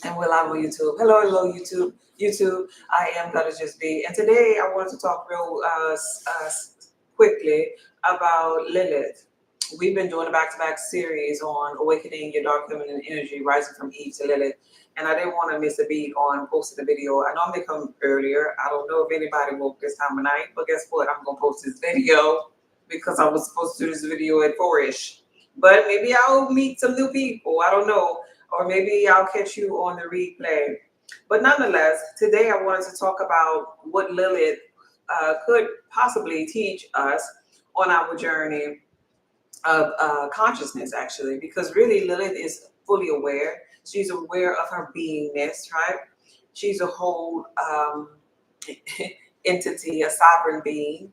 And we're live on YouTube. Hello, hello, YouTube. YouTube, I am gonna just be. And today I wanted to talk real quickly about Lilith. We've been doing a back-to-back series on awakening your dark feminine energy, rising from Eve to Lilith. And I didn't want to miss a beat on posting the video. I normally come earlier. I don't know if anybody woke this time of night, but guess what? I'm gonna post this video because I was supposed to do this video at 4-ish. But maybe I'll meet some new people. I don't know, or maybe I'll catch you on the replay. But nonetheless, today I wanted to talk about what Lilith could possibly teach us on our journey of consciousness, actually, because really Lilith is fully aware. She's aware of her beingness, right? She's a whole entity, a sovereign being,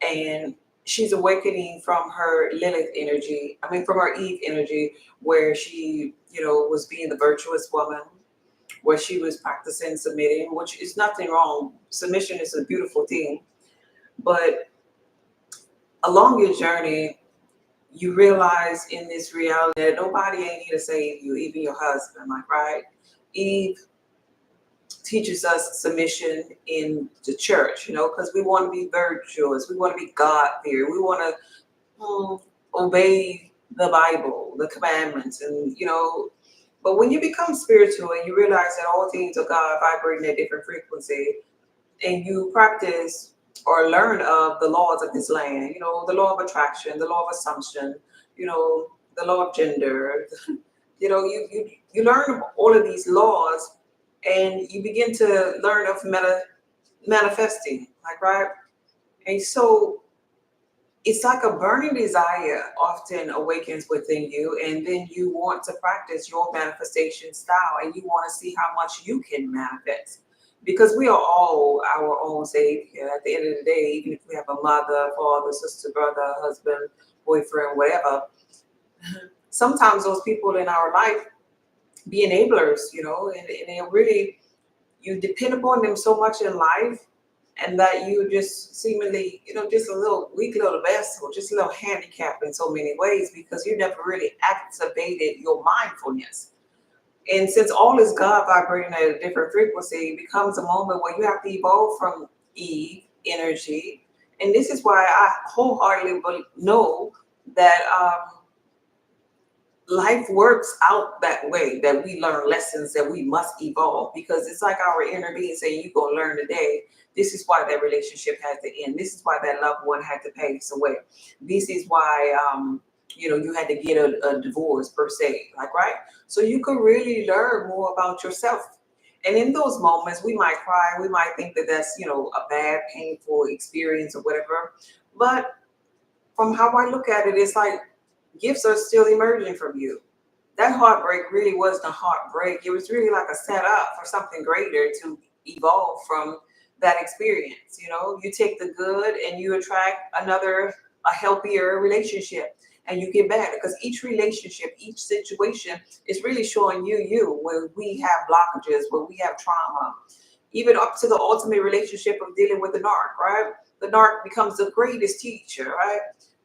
and she's awakening from her Lilith energy. I mean, from her Eve energy, where she, was being the virtuous woman, where she was practicing submitting, which is nothing wrong. Submission is a beautiful thing. But along your journey, you realize in this reality that nobody ain't here to save you, even your husband, like, right? Eve teaches us submission in the church, because we want to be virtuous, we want to be God-fearing, we want to obey the Bible, the commandments, and but when you become spiritual and you realize that all things are God vibrating at different frequency, and you practice or learn of the laws of this land, the law of attraction, the law of assumption, the law of gender, you learn all of these laws, and you begin to learn of manifesting, like, right? And so it's like a burning desire often awakens within you, and then you want to practice your manifestation style, and you want to see how much you can manifest, because we are all our own savior at the end of the day. Even if we have a mother, father, sister, brother, husband, boyfriend, whatever, sometimes those people in our life be enablers, and they really, you depend upon them so much in life, and that you just seemingly, just a little weak little vessel, just a little handicapped in so many ways, because you never really activated your mindfulness. And since all is God vibrating at a different frequency, it becomes a moment where you have to evolve from Eve energy. And this is why I wholeheartedly know that life works out that way, that we learn lessons, that we must evolve, because it's like our inner being saying, you're going to learn today. This is why that relationship had to end. This is why that loved one had to pass away. This is why, you had to get a divorce, per se, like, right? So you could really learn more about yourself. And in those moments, we might cry. We might think that that's, a bad, painful experience or whatever. But from how I look at it, it's like, gifts are still emerging from you. That heartbreak really wasn't a heartbreak. It was really like a setup for something greater to evolve from that experience. You take the good and you attract a healthier relationship, and you get better, because each relationship, each situation is really showing you where we have blockages, where we have trauma, even up to the ultimate relationship of dealing with the narc, right? The narc becomes the greatest teacher, right?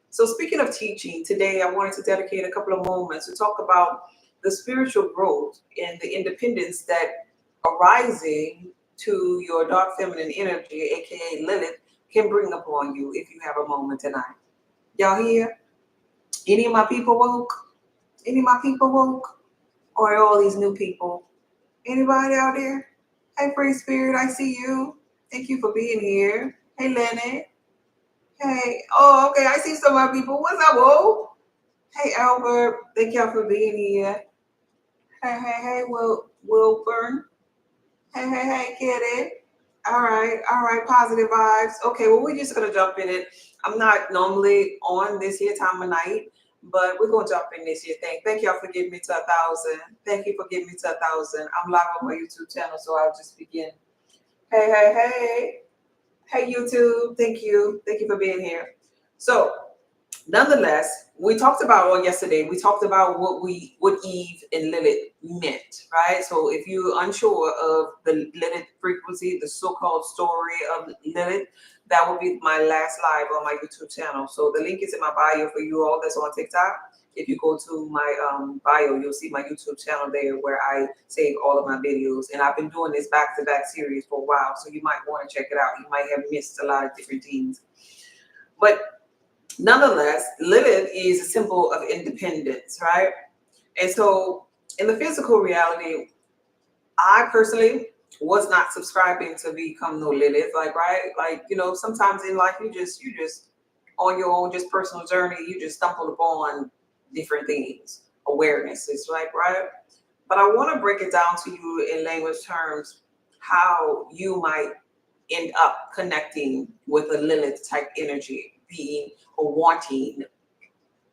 So speaking of teaching, today I wanted to dedicate a couple of moments to talk about the spiritual growth and the independence that arising to your dark feminine energy, aka Lilith, can bring upon you if you have a moment tonight. Y'all here? Any of my people woke? Any of my people woke? Or all these new people? Anybody out there? Hey, Free Spirit, I see you. Thank you for being here. Hey, Lenny. Hey, oh, okay, I see some of my people. What's up, whoa? Hey, Albert, thank y'all for being here. Hey, Wilburn. Hey, Kitty. All right, positive vibes. Okay, well, we're just gonna jump in it. I'm not normally on this here time of night, but we're gonna jump in this here thing. Thank y'all for getting me to 1,000. Thank you for getting me to 1,000. I'm live on my YouTube channel, so I'll just begin. Hey. Hey, YouTube. Thank you for being here. So, nonetheless, we talked about yesterday. We talked about what Eve and Lilith meant, right? So, if you're unsure of the Lilith frequency, the so-called story of Lilith, that will be my last live on my YouTube channel. So, the link is in my bio for you all that's on TikTok. If you go to my bio, you'll see my YouTube channel there where I save all of my videos. And I've been doing this back-to-back series for a while, so you might want to check it out. You might have missed a lot of different things. But nonetheless, Lilith is a symbol of independence, right? And so in the physical reality, I personally was not subscribing to become no Lilith, like, right? Like, sometimes in life you just on your own, just personal journey, you just stumble upon different things, awarenesses, like, right? But I want to break it down to you in language terms, how you might end up connecting with a Lilith type energy, being or wanting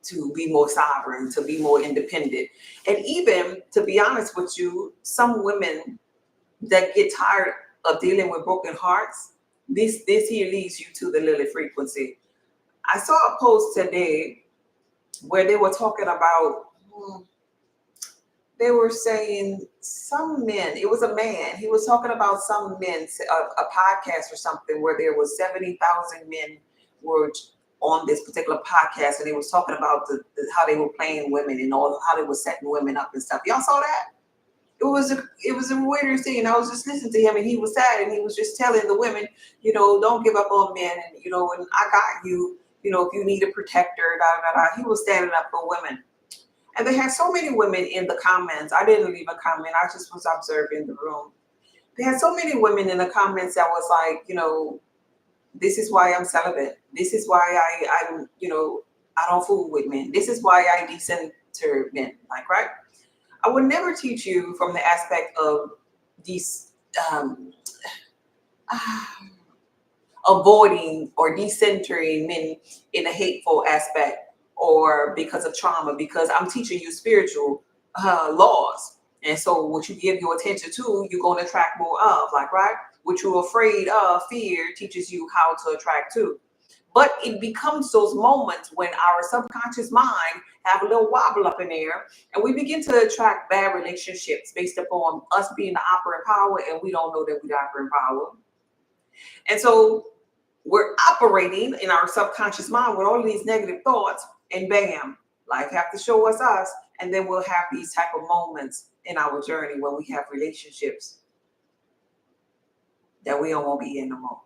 to be more sovereign, to be more independent. And even, to be honest with you, some women that get tired of dealing with broken hearts, this here leads you to the Lilith frequency. I saw a post today where they were talking about, they were saying some men, it was a man, he was talking about some men, a podcast or something, where there was 70,000 men were on this particular podcast, and they was talking about how they were playing women and all, how they were setting women up and stuff. Y'all saw that? It was a weird thing. And I was just listening to him, and he was sad, and he was just telling the women, don't give up on men, and and I got you, if you need a protector, da da da. He was standing up for women. And they had so many women in the comments. I didn't leave a comment, I just was observing the room. They had so many women in the comments that was like, this is why I'm celibate. This is why I'm, I don't fool with men. This is why I decenter men. Like, right? I would never teach you from the aspect of these avoiding or decentering men in a hateful aspect or because of trauma, because I'm teaching you spiritual laws. And so what you give your attention to, you're going to attract more of, like, right? What you're afraid of, fear, teaches you how to attract to. But it becomes those moments when our subconscious mind have a little wobble up in there, and we begin to attract bad relationships based upon us being the operating power, and we don't know that we're the operating power. And so we're operating in our subconscious mind with all these negative thoughts, and bam, life have to show us, and then we'll have these type of moments in our journey when we have relationships that we don't want to be in no more.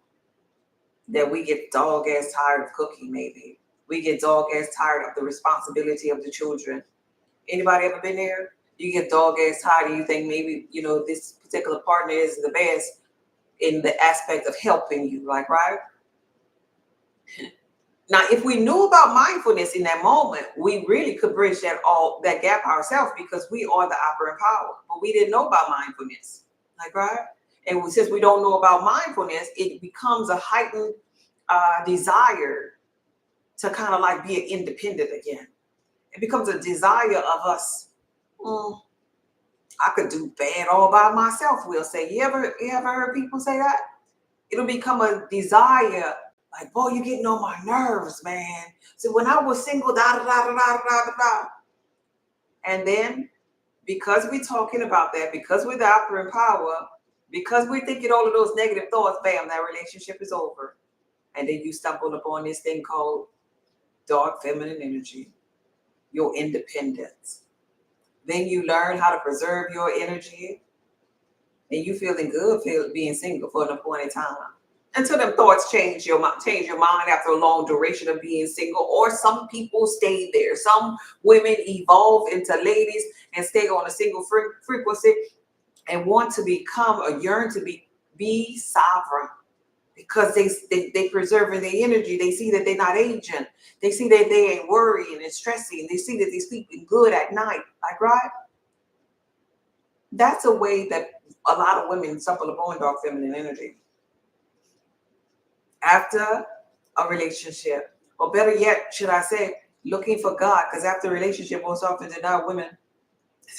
That we get dog ass tired of cooking, maybe. We get dog ass tired of the responsibility of the children. Anybody ever been there? You get dog ass tired and you think maybe, this particular partner is the best in the aspect of helping you, like, right? Now, if we knew about mindfulness in that moment, we really could bridge that gap ourselves, because we are the operating power. But we didn't know about mindfulness, like, right? And since we don't know about mindfulness, it becomes a heightened desire to kind of like be independent again. It becomes a desire of us. I could do bad all by myself, we'll say. You ever heard people say that? It'll become a desire. Like, boy, you're getting on my nerves, man. So when I was single, da da da da da da da. And then, because we're talking about that, because we're the operating power, because we're thinking all of those negative thoughts, bam, that relationship is over. And then you stumble upon this thing called dark feminine energy, your independence. Then you learn how to preserve your energy, and you feeling good being single for an appointed time. Until them thoughts change your mind after a long duration of being single. Or some people stay there. Some women evolve into ladies and stay on a single frequency and want to become or yearn to be sovereign, because they preserving their energy. They see that they're not aging. They see that they ain't worrying and stressing. They see that they're sleeping good at night, like, right? That's a way that a lot of women stumble upon dark feminine energy. After a relationship, or better yet, should I say, looking for God, because after a relationship, most often than not, women,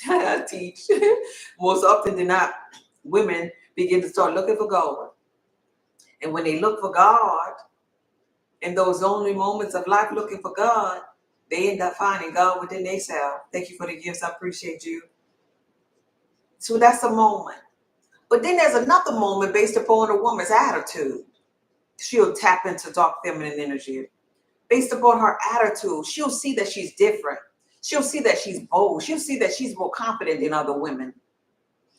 I teach, most often than not, women begin to start looking for God. And when they look for God, in those only moments of life looking for God, they end up finding God within themselves. Thank you for the gifts. I appreciate you. So that's a moment. But then there's another moment based upon a woman's attitude. She'll tap into dark feminine energy. Based upon her attitude, she'll see that she's different. She'll see that she's bold. She'll see that she's more confident than other women.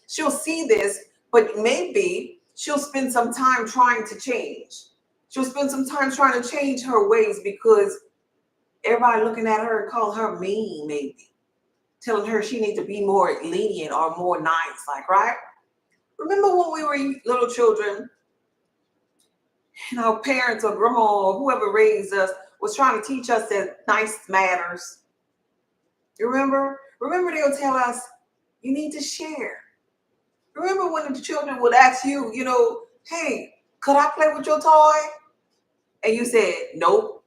She'll see this, but maybe she'll spend some time trying to change. She'll spend some time trying to change her ways because everybody looking at her and calling her mean, maybe telling her she needs to be more lenient or more nice, like, right? Remember when we were little children and our parents or grandma or whoever raised us was trying to teach us that nice matters? You remember? Remember they'll tell us, you need to share. Remember when the children would ask you, hey, could I play with your toy? And you said, nope.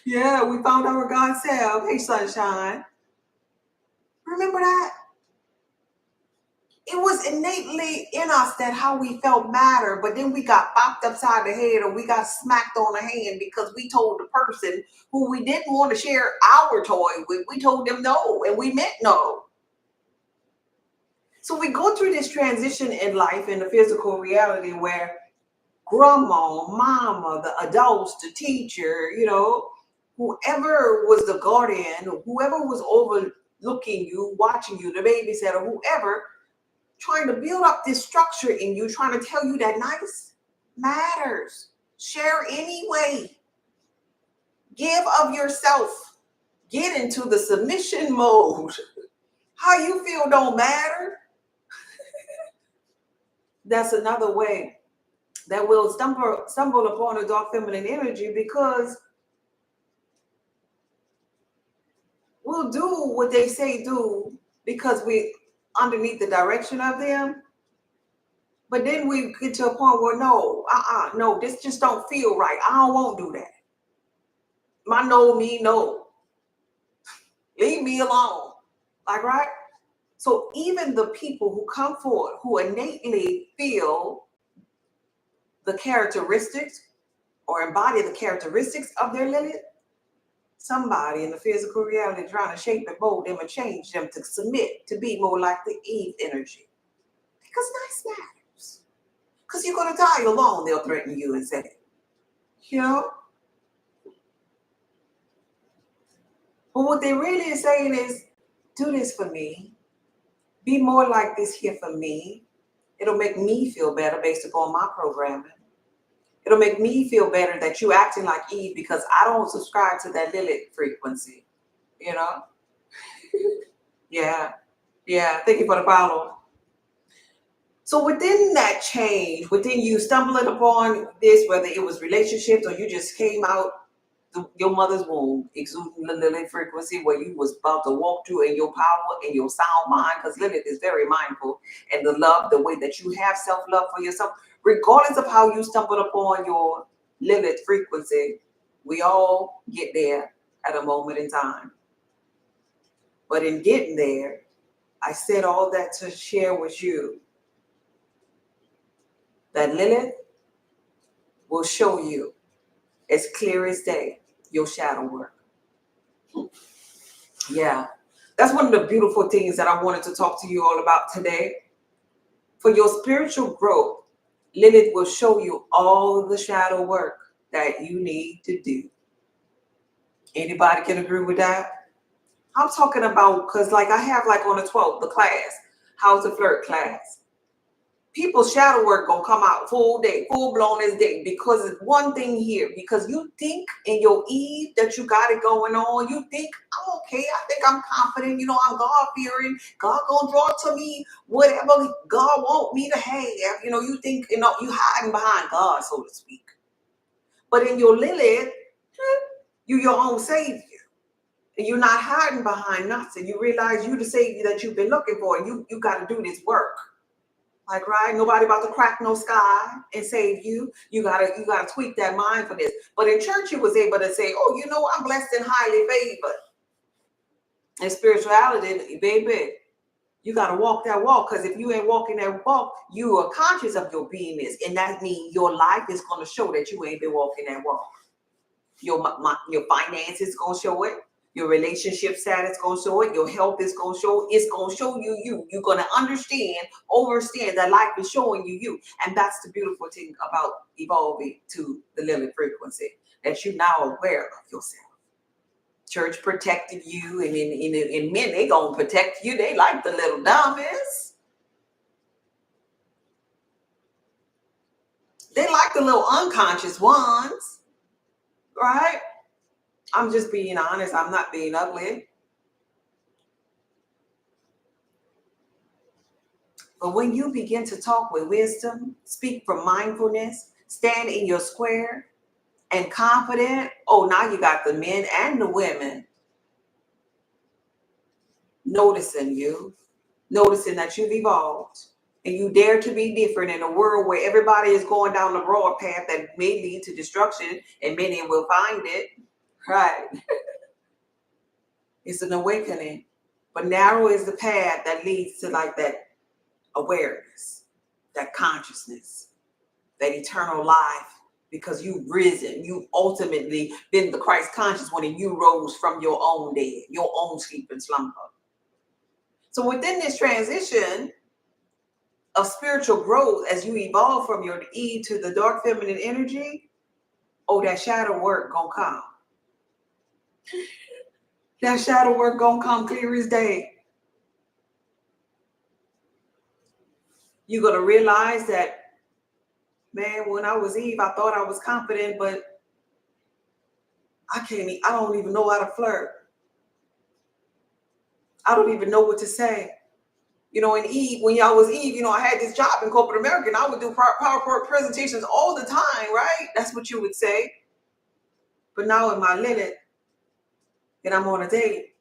Yeah, we found our God self. Hey, sunshine. Remember that? It was innately in us that how we felt mattered, but then we got bopped upside the head or we got smacked on the hand because we told the person who we didn't want to share our toy with, we told them no, and we meant no. So we go through this transition in life in the physical reality where grandma, mama, the adults, the teacher, whoever was the guardian, whoever was overlooking you, watching you, the babysitter, whoever, trying to build up this structure in you, trying to tell you that nice matters. Share anyway. Give of yourself. Get into the submission mode. How you feel don't matter. That's another way that will stumble upon a dark feminine energy because we'll do what they say do because we underneath the direction of them. But then we get to a point where no, this just don't feel right. I don't want to do that. My no, me, no. Leave me alone. Like, right? So even the people who come forward, who innately feel the characteristics or embody the characteristics of their Lilith, somebody in the physical reality trying to shape and mold them and change them to submit, to be more like the Eve energy. Because nice matters. Because you're going to die alone, they'll threaten you and say, But what they really is saying is, do this for me. Be more like this here for me. It'll make me feel better based upon my programming. It'll make me feel better that you acting like Eve because I don't subscribe to that Lilith frequency. Yeah. Thank you for the follow. So within that change, within you stumbling upon this, whether it was relationships or you just came out your mother's womb, exuding the Lilith frequency where you was about to walk through in your power and your sound mind, because Lilith is very mindful, and the love, the way that you have self-love for yourself, regardless of how you stumbled upon your Lilith frequency, we all get there at a moment in time. But in getting there, I said all that to share with you that Lilith will show you as clear as day your shadow work. Yeah, that's one of the beautiful things that I wanted to talk to you all about today. For your spiritual growth, Lilith will show you all of the shadow work that you need to do. Anybody can agree with that? I'm talking about, because like I have like on the 12th, the class, how to flirt class. People's shadow work gonna come out full day, full blown as day, because it's one thing here. Because you think in your Eve that you got it going on. You think I'm okay. I think I'm confident. I'm God fearing. God gonna draw to me whatever God want me to have. You think you hiding behind God, so to speak. But in your Lilith, you your own savior. And you're not hiding behind nothing. You realize you the savior that you've been looking for, and you got to do this work. Like, right? Nobody about to crack no sky and save you. You gotta tweak that mind for this. But in church, you was able to say, oh, I'm blessed and highly favored. In spirituality, baby, you gotta walk that walk. Because if you ain't walking that walk, you are conscious of your beingness. And that means your life is gonna show that you ain't been walking that walk. Your finances gonna show it. Your relationship status gonna show it. Your health is gonna show it. It's gonna show you. You're gonna overstand that life is showing you. And that's the beautiful thing about evolving to the Lilith frequency, that you're now aware of yourself. Church protected you, and in men, they gonna protect you. They like the little dummies. They like the little unconscious ones, right? I'm just being honest. I'm not being ugly. But when you begin to talk with wisdom, speak from mindfulness, stand in your square, and confident, oh, now you got the men and the women noticing you, noticing that you've evolved, and you dare to be different in a world where everybody is going down the broad path that may lead to destruction, and many will find it. Right. It's an awakening. But narrow is the path that leads to like that awareness, that consciousness, that eternal life, because you've risen. You ultimately been the Christ conscious one, and you rose from your own dead, your own sleep and slumber. So within this transition of spiritual growth, as you evolve from your Eve to the dark feminine energy, oh, that shadow work gonna come. That shadow work gonna come clear as day. You're gonna realize that, man, when I was Eve, I thought I was confident, but I don't even know how to flirt. I don't even know what to say. You know, in Eve, when y'all was Eve, you know, I had this job in corporate America, and I would do PowerPoint presentations all the time, right? That's what you would say. But now in my Lilith, and I'm on a date,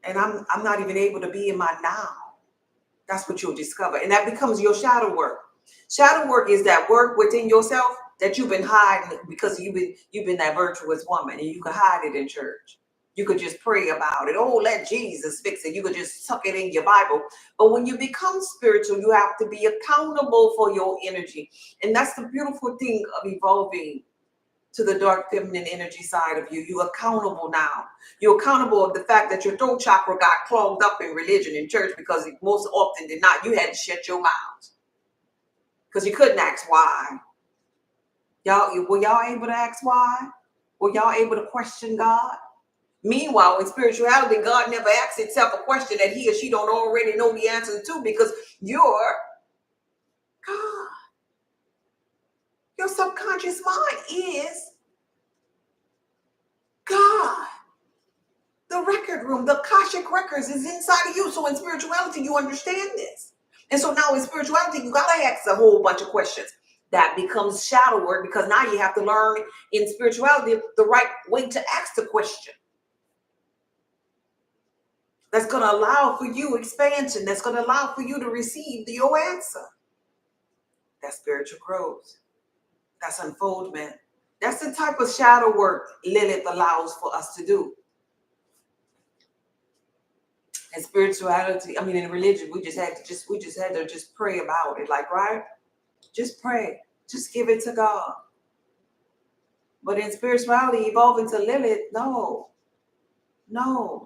and I'm not even able to be in my now. That's what you'll discover. And that becomes your shadow work. Shadow work is that work within yourself that you've been hiding because you've been that virtuous woman, and you can hide it in church. You could just pray about it. Oh, let Jesus fix it. You could just tuck it in your Bible. But when you become spiritual, you have to be accountable for your energy. And that's the beautiful thing of evolving to the dark feminine energy side of you. You're accountable now. You're accountable of the fact that your throat chakra got clogged up in religion and church, because most often than not, you had to shut your mouth because you couldn't ask why. Were y'all able to ask why? Were y'all able to question God? Meanwhile, in spirituality, God never asks itself a question that he or she don't already know the answer to, because you're God. Your subconscious mind is God. The record room, the Akashic records is inside of you. So in spirituality, you understand this. And so now in spirituality, you got to ask a whole bunch of questions. That becomes shadow work, because now you have to learn in spirituality the right way to ask the question. That's going to allow for you expansion. That's going to allow for you to receive your answer. That's spiritual growth. That's unfoldment. That's the type of shadow work Lilith allows for us to do. In spirituality, in religion, we just had to pray about it. Like, right? Just pray. Just give it to God. But in spirituality, evolving to Lilith, no,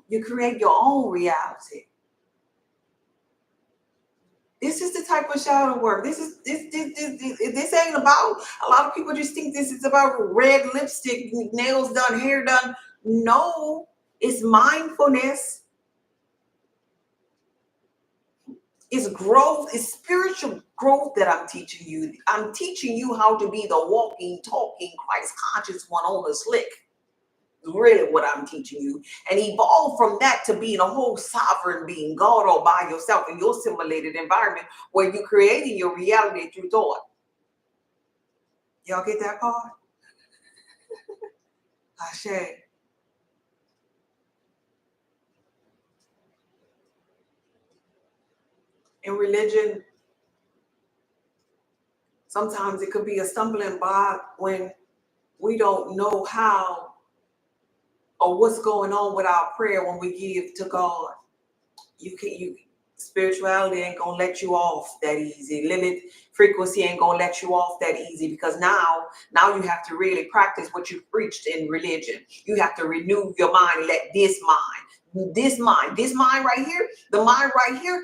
you create your own reality. This is the type of shadow work. This ain't about, a lot of people just think this is about red lipstick, nails done, hair done. No, it's mindfulness. It's growth. It's spiritual growth that I'm teaching you. I'm teaching you how to be the walking, talking, Christ conscious one on the slick. Really what I'm teaching you, and evolve from that to being a whole sovereign being, God all by yourself in your simulated environment where you're creating your reality through thought. Y'all get that part? Ashe. In religion, sometimes it could be a stumbling block when we don't know how or what's going on with our prayer when we give to God. Spirituality ain't gonna let you off that easy. Lilith frequency ain't gonna let you off that easy, because now you have to really practice what you preached in religion. You have to renew your mind. Let this mind right here, the mind right here,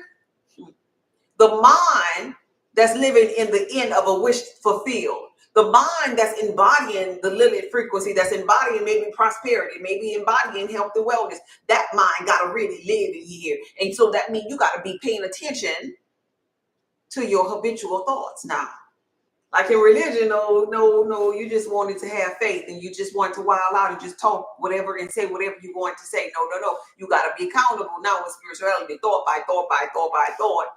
the mind that's living in the end of a wish fulfilled. The mind that's embodying the Lilith frequency, that's embodying maybe prosperity, maybe embodying health and wellness, that mind got to really live in here. And so that means you got to be paying attention to your habitual thoughts now. Like in religion, no, you just wanted to have faith and you just wanted to wild out and just talk whatever and say whatever you want to say. No. You got to be accountable now in spirituality, thought by thought by thought by thought.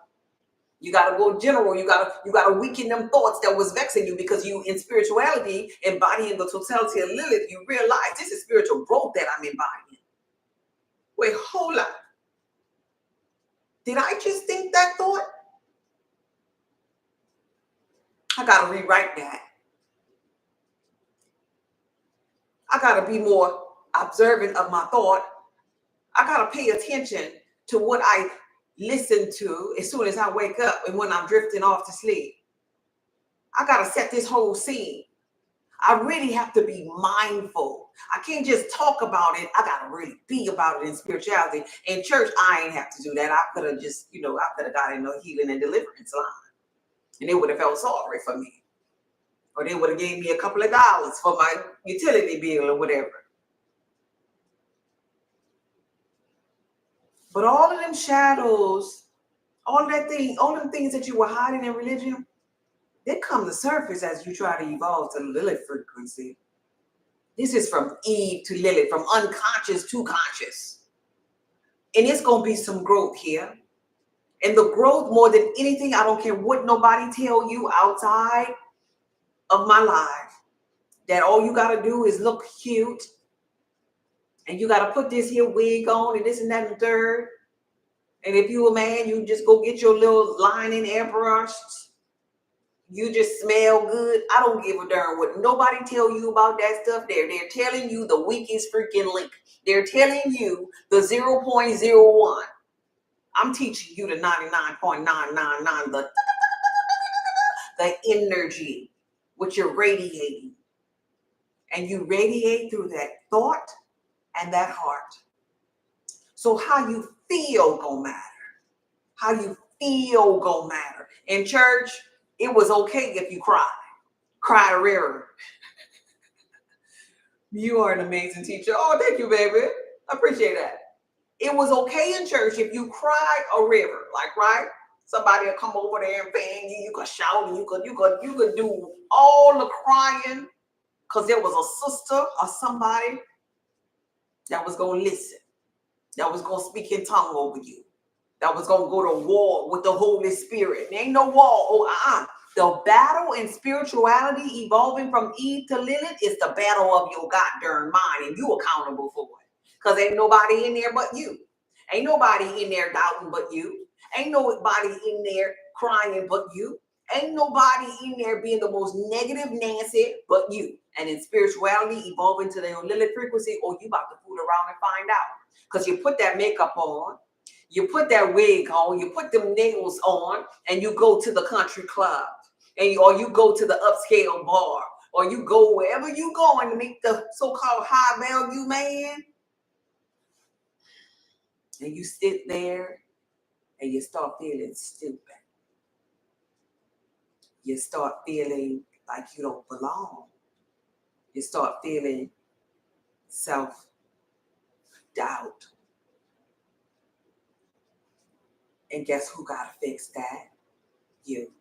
You got to go general. You got to weaken them thoughts that was vexing you, because you, in spirituality, embodying the totality of Lilith, you realize this is spiritual growth that I'm embodying. Wait, hold on. Did I just think that thought? I got to rewrite that. I got to be more observant of my thought. I got to pay attention to what I listen to as soon as I wake up and when I'm drifting off to sleep. I got to set this whole scene. I really have to be mindful. I can't just talk about it. I got to really be about it in spirituality. In church, I ain't have to do that. I could have just, I could have got in the healing and deliverance line. And they would have felt sorry for me. Or they would have gave me a couple of dollars for my utility bill or whatever. But all of them shadows, all them things that you were hiding in religion, they come to surface as you try to evolve to the Lilith frequency. This is from Eve to Lilith, from unconscious to conscious. And it's going to be some growth here. And the growth, more than anything, I don't care what nobody tell you outside of my life, that all you got to do is look cute. And you got to put this here wig on and this and that and the third. And if you a man, you just go get your little lining airbrush. You just smell good. I don't give a darn what nobody tell you about that stuff there. They're telling you the weakest freaking link. They're telling you the 0.01. I'm teaching you the 99.999, the energy, what you're radiating. And you radiate through that thought and that heart. So how you feel gonna matter. How you feel gonna matter. In church, it was okay if you cried. Cried a river. You are an amazing teacher. Oh, thank you, baby. I appreciate that. It was okay in church if you cried a river. Like, right? Somebody will come over there and bang you. You could shout and you could do all the crying, because there was a sister or somebody that was gonna listen, that was gonna speak in tongue over you, that was gonna go to war with the Holy Spirit. There ain't no war. The battle in spirituality, evolving from Eve to Lilith, is the battle of your goddamn mind, and you accountable for it. Because ain't nobody in there but you. Ain't nobody in there doubting but you. Ain't nobody in there crying but you. Ain't nobody in there being the most negative Nancy but you. And in spirituality, evolving to the Lilith frequency, you about to fool around and find out. Because you put that makeup on, you put that wig on, you put them nails on, and you go to the country club, or you go to the upscale bar, or you go wherever you going to meet the so-called high value man. And you sit there and you start feeling stupid. You start feeling like you don't belong. You start feeling self-doubt. And guess who got to fix that? You.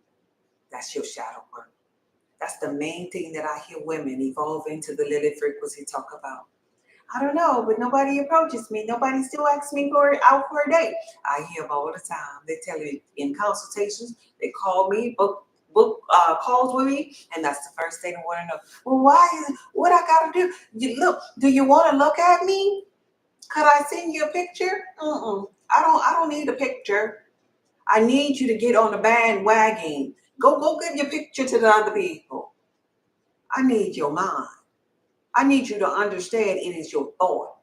That's your shadow work. That's the main thing that I hear women evolving to the Lilith frequency talk about. I don't know, but nobody approaches me. Nobody still asks me out for a date. I hear them all the time. They tell me in consultations, they call me, book calls with me, and that's the first thing they want to know. Well, what I got to do? Do you want to look at me? Could I send you a picture? I don't need a picture. I need you to get on the bandwagon. Go give your picture to the other people. I need your mind. I need you to understand it is your thought.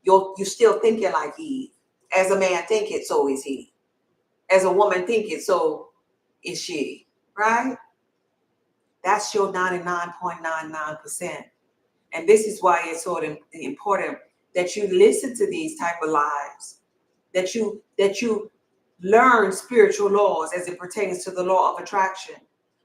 You're still thinking like Eve. As a man think it, so is he. As a woman think it, so is she. Right? That's your 99.99%. And this is why it's so important that you listen to these type of lives. That you learn spiritual laws as it pertains to the law of attraction.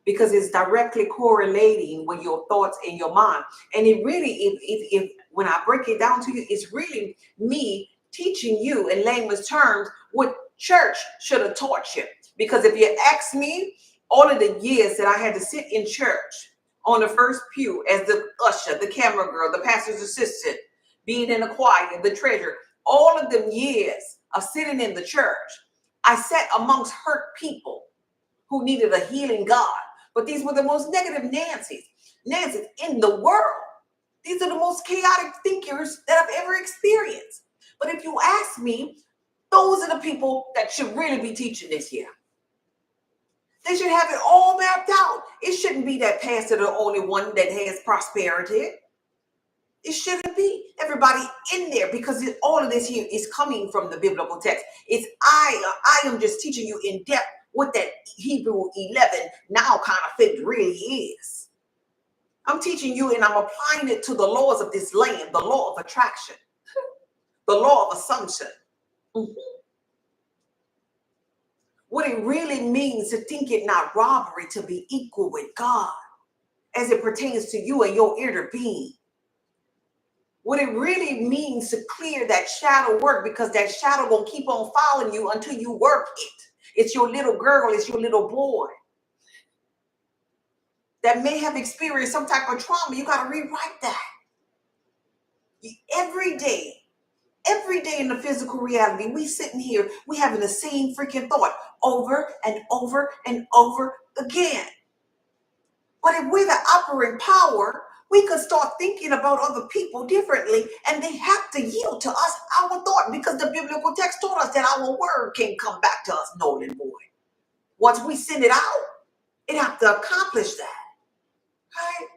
because it's directly correlating with your thoughts in your mind. And it really, if when I break it down to you, it's really me teaching you in layman's terms what church should have taught you. Because if you ask me, all of the years that I had to sit in church on the first pew as the usher, the camera girl, the pastor's assistant, being in the choir, the treasurer, all of them years of sitting in the church, I sat amongst hurt people who needed a healing God. But these were the most negative Nancy's in the world. These are the most chaotic thinkers that I've ever experienced. But if you ask me, those are the people that should really be teaching this year. They should have it all mapped out. It shouldn't be that pastor the only one that has prosperity. It shouldn't be everybody in there, because all of this here is coming from the biblical text. It's I am just teaching you in depth what that Hebrew 11 now kind of fit really is. I'm teaching you and I'm applying it to the laws of this land, the law of attraction, the law of assumption. What it really means to think it not robbery to be equal with God as it pertains to you and your inner being. What it really means to clear that shadow work, because that shadow gonna keep on following you until you work it. It's your little girl, it's your little boy that may have experienced some type of trauma. You got to rewrite that. Every day in the physical reality, we sitting here, we having the same freaking thought over and over and over again. But if we're the operating power, we could start thinking about other people differently, and they have to yield to us our thought, because the biblical text taught us that our word can come back to us null and void. Once we send it out, it have to accomplish that. Right?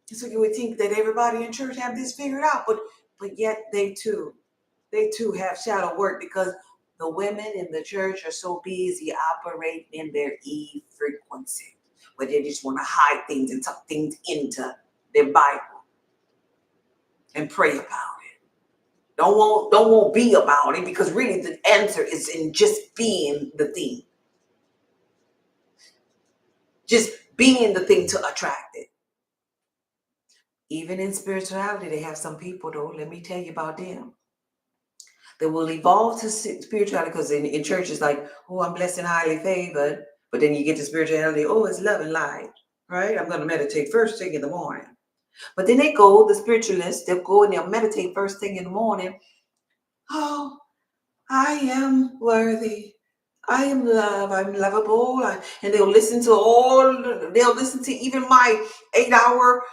So you would think that everybody in church have this figured out, but yet they too have shadow work, because the women in the church are so busy operating in their E frequency, but they just want to hide things and tuck things into their Bible and pray about it. Don't want be about it, because really the answer is in just being the thing. Just being the thing to attract it. Even in spirituality, they have some people, though, let me tell you about them, that will evolve to spirituality, because in church it's like, oh, I'm blessed and highly favored. But then you get to spirituality, oh, it's love and light, right? I'm going to meditate first thing in the morning. But then they go, the spiritualists, they'll go and they'll meditate first thing in the morning. Oh, I am worthy. I am love. I'm lovable. And they'll listen to even my 8-hour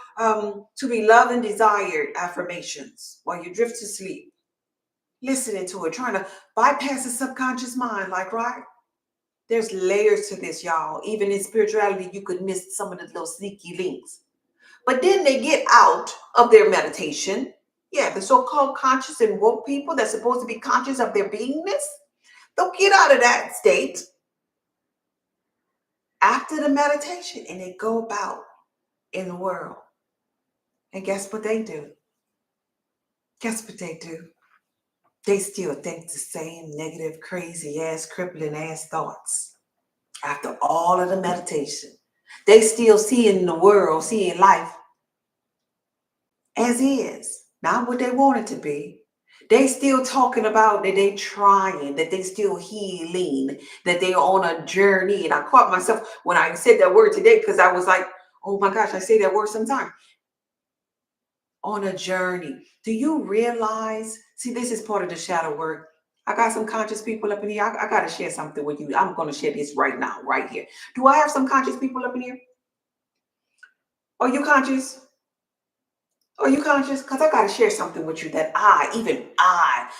to be loved and desired affirmations while you drift to sleep. Listening to it, trying to bypass the subconscious mind, like, right? There's layers to this, y'all. Even in spirituality, you could miss some of the little sneaky links. But then they get out of their meditation. Yeah, the so-called conscious and woke people that's supposed to be conscious of their beingness, they'll get out of that state after the meditation and they go about in the world. And guess what they do? Guess what they do? They still think the same negative, crazy ass, crippling ass thoughts. After all of the meditation, they still seeing the world, seeing life as is, not what they want it to be. They still talking about that they trying, that they still healing, that they're on a journey. And I caught myself when I said that word today, because I was like, oh my gosh, I say that word sometimes. On a journey. Do you realize? See, this is part of the shadow work. I got some conscious people up in here. I got to share something with you. I'm going to share this right now, right here. Do I have some conscious people up in here? Are you conscious? Are you conscious? Because I got to share something with you that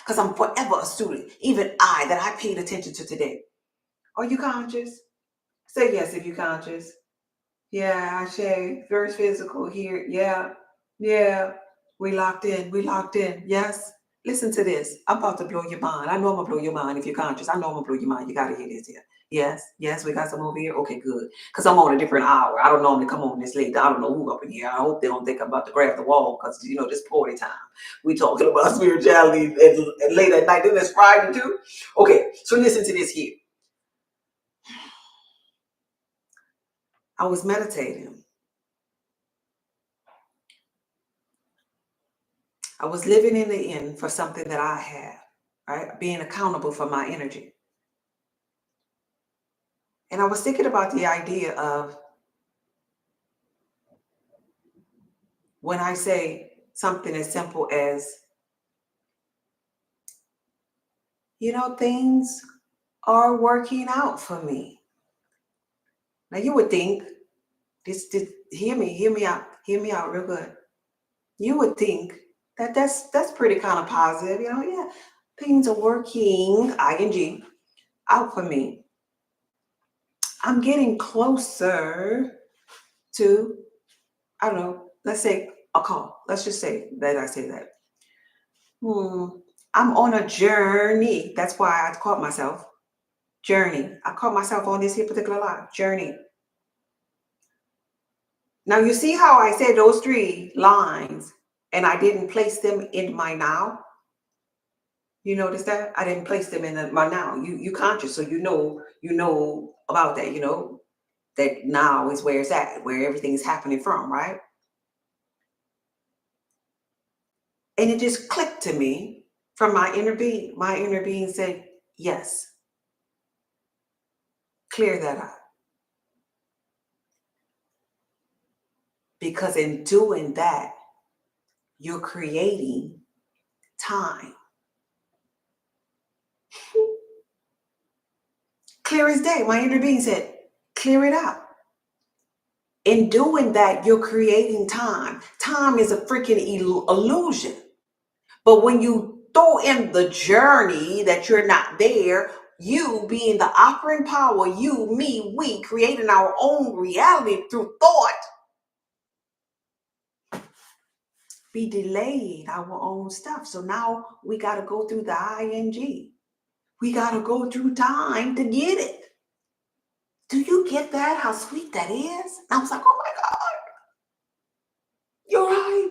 because I'm forever a student, that I paid attention to today. Are you conscious? Say yes if you're conscious. Yeah, I share. Very physical here. Yeah. We locked in. Yes. Listen to this. I'm about to blow your mind. I know I'm going to blow your mind if you're conscious. I know I'm going to blow your mind. You got to hear this here. Yes, we got some over here. Okay, good. Because I'm on a different hour. I don't normally come on this late. I don't know who up in here. I hope they don't think I'm about to grab the wall, because, this party time. We talking about spirituality and late at night. Then it's Friday too. Okay, so listen to this here. I was meditating. I was living in the end for something that I have, right? Being accountable for my energy. And I was thinking about the idea of when I say something as simple as, things are working out for me. Now you would think, this hear me out real good. You would think that that's pretty kind of positive, yeah, things are working, ing, out for me. I'm getting closer to, I don't know, let's say a call. Let's just say that I say that. I'm on a journey. That's why I caught myself. Journey. I caught myself on this here particular live. Journey. Now you see how I said those 3 lines and I didn't place them in my now? You notice that? I didn't place them in my now. You conscious, so you know about that, that now is where it's at, where everything's happening from, right? And it just clicked to me from my inner being. My inner being said, yes, clear that out. Because in doing that, you're creating time. Clear as day. My inner being said, clear it out. In doing that, you're creating time. Time is a freaking illusion. But when you throw in the journey that you're not there, you being the operant power, you, me, we, creating our own reality through thought, we delayed our own stuff. So now we got to go through the ing. We got to go through time to get it. Do you get that? How sweet that is? I was like, oh my God, you're right.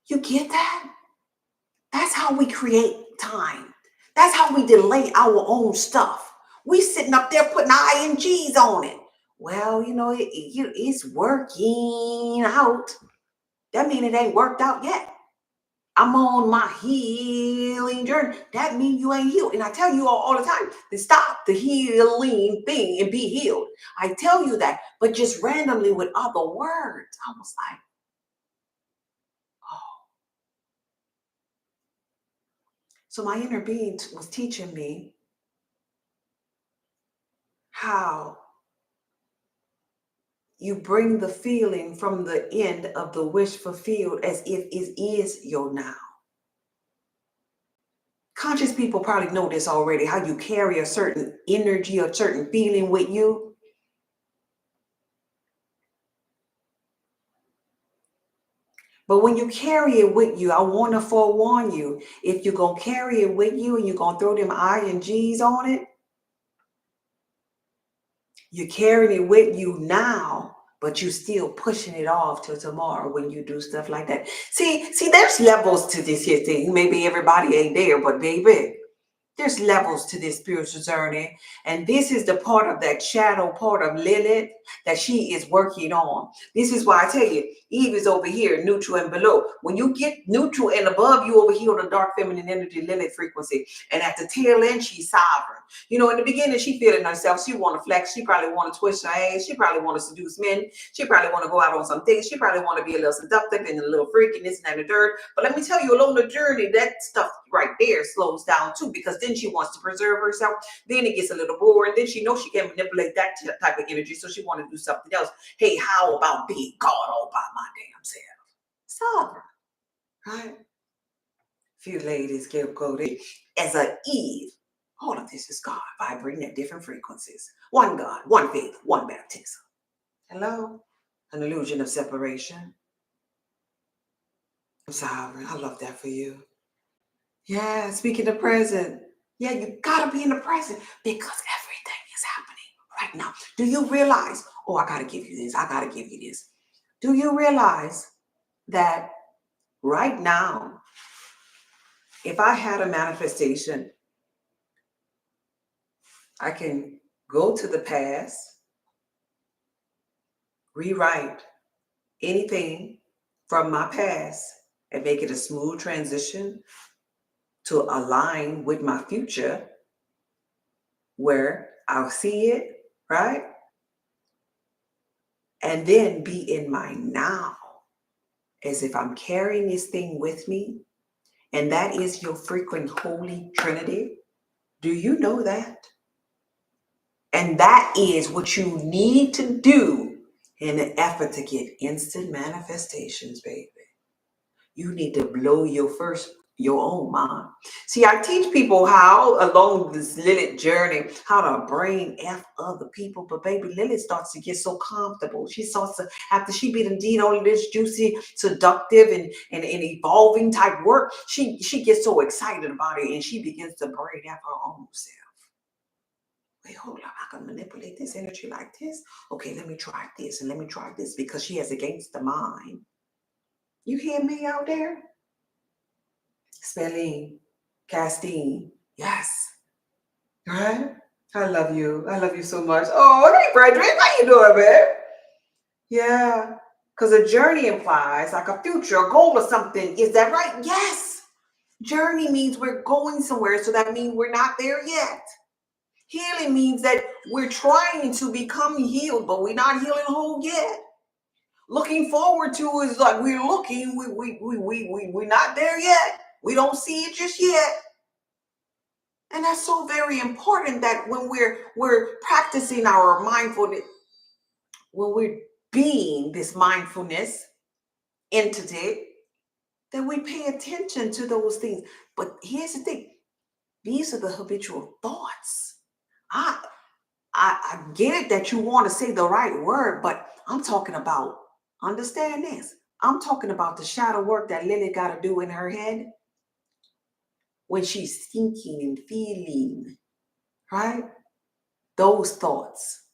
You get that? That's how we create time. That's how we delay our own stuff. We sitting up there putting INGs on it. Well, it's working out. That means it ain't worked out yet. I'm on my healing journey. That means you ain't healed. And I tell you all the time to stop the healing thing and be healed. I tell you that, but just randomly with other words. I was like, oh. So my inner being was teaching me how you bring the feeling from the end of the wish fulfilled as if it is your now. Conscious people probably know this already, how you carry a certain energy, a certain feeling with you. But when you carry it with you, I want to forewarn you, if you're going to carry it with you and you're going to throw them INGs on it, you're carrying it with you now, but you're still pushing it off till tomorrow when you do stuff like that. See, there's levels to this here thing. Maybe everybody ain't there, but baby, there's levels to this spiritual journey. And this is the part of that shadow part of Lilith that she is working on. This is why I tell you, Eve is over here, neutral and below. When you get neutral and above, you over here on the dark feminine energy Lilith frequency. And at the tail end, she's sovereign. In the beginning, she feeling herself. She want to flex. She probably want to twist her ass. She probably want to seduce men. She probably want to go out on some things. She probably want to be a little seductive and a little freaky and this and that and the dirt. But let me tell you, along the journey, that stuff right there slows down too, because then she wants to preserve herself. Then it gets a little boring. Then she knows she can manipulate that type of energy, so she want to do something else. Hey, how about being God all by my damn self? Sovereign, right? Few ladies can go there as a Eve. All of this is God vibrating at different frequencies. One God, one faith, one baptism. Hello? An illusion of separation. I'm sovereign. I love that for you. Yeah, speaking the present. Yeah, you gotta be in the present because everything is happening right now. Do you realize? Oh, I gotta give you this. I gotta give you this. Do you realize that right now, if I had a manifestation, I can go to the past rewrite anything from my past and make it a smooth transition to align with my future where I'll see it, right? And then be in my now as if I'm carrying this thing with me. And that is your frequent Holy Trinity. Do you know that? And that is what you need to do in an effort to get instant manifestations, baby. You need to blow your own mind. See, I teach people how along this Lilith journey, how to brain F other people. But baby, Lilith starts to get so comfortable. She starts to, after she be done all of this juicy, seductive, and evolving type work, she gets so excited about it and she begins to brain F her own self. Wait, hold up, I can manipulate this energy like this. Okay, let me try this and let me try this, because she has against the mind. You hear me out there? Spelling, casting, yes. Right? I love you. I love you so much. Oh, hey, Frederick, how you doing, babe? Yeah. Because a journey implies like a future, a goal or something. Is that right? Yes. Journey means we're going somewhere, so that means we're not there yet. Healing means that we're trying to become healed, but we're not healing whole yet. Looking forward to is like we're looking, we're not there yet. We don't see it just yet. And that's so very important that when we're practicing our mindfulness, when we're being this mindfulness entity, that we pay attention to those things. But here's the thing, these are the habitual thoughts. I get it that you want to say the right word, but I'm talking about, understand this. I'm talking about the shadow work that Lily got to do in her head when she's thinking and feeling, right? Those thoughts.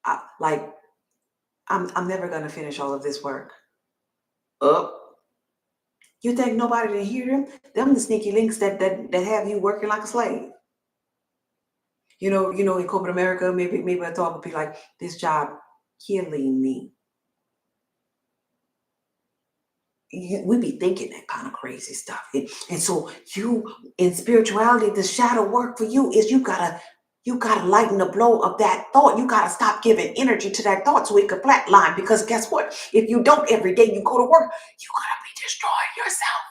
I'm never going to finish all of this work. You think nobody didn't hear them? Them the sneaky links that have you working like a slave. You know, in corporate America, maybe a thought would be like, this job killing me. We be thinking that kind of crazy stuff. And so you, in spirituality, the shadow work for you is you gotta lighten the blow of that thought. You gotta stop giving energy to that thought so it could flatline. Because guess what? If you don't every day you go to work, you're gonna be destroying yourself.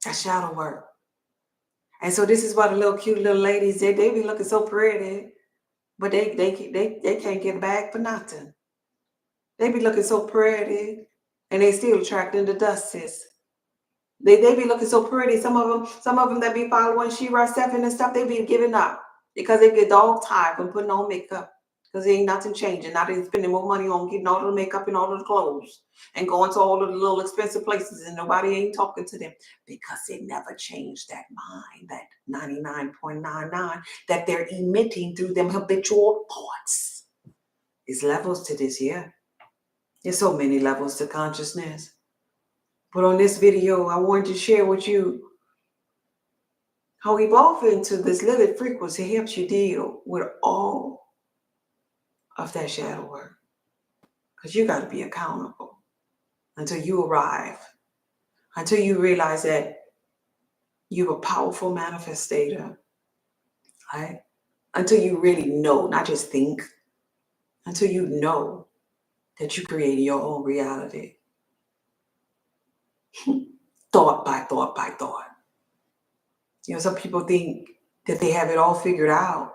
That's shadow work. And so this is why the little cute little ladies, they be looking so pretty, but they can't get back for nothing. They be looking so pretty, and they still attracting the dusties. They be looking so pretty. Some of them that be following She-Ra 7 and stuff, they be giving up because they get dog tired from putting on makeup. Because there ain't nothing changing. Now they're spending more money on getting all the makeup and all of the clothes and going to all of the little expensive places, and nobody ain't talking to them because they never changed that mind, that 99.99 that they're emitting through them habitual thoughts. There's levels to this, yeah. There's so many levels to consciousness. But on this video, I wanted to share with you how evolving to this Lilith frequency helps you deal with all of that shadow work. Because you got to be accountable until you arrive, until you realize that you're a powerful manifestator, right? Until you really know, not just think, until you know that you create your own reality. Thought by thought by thought. You know, some people think that they have it all figured out.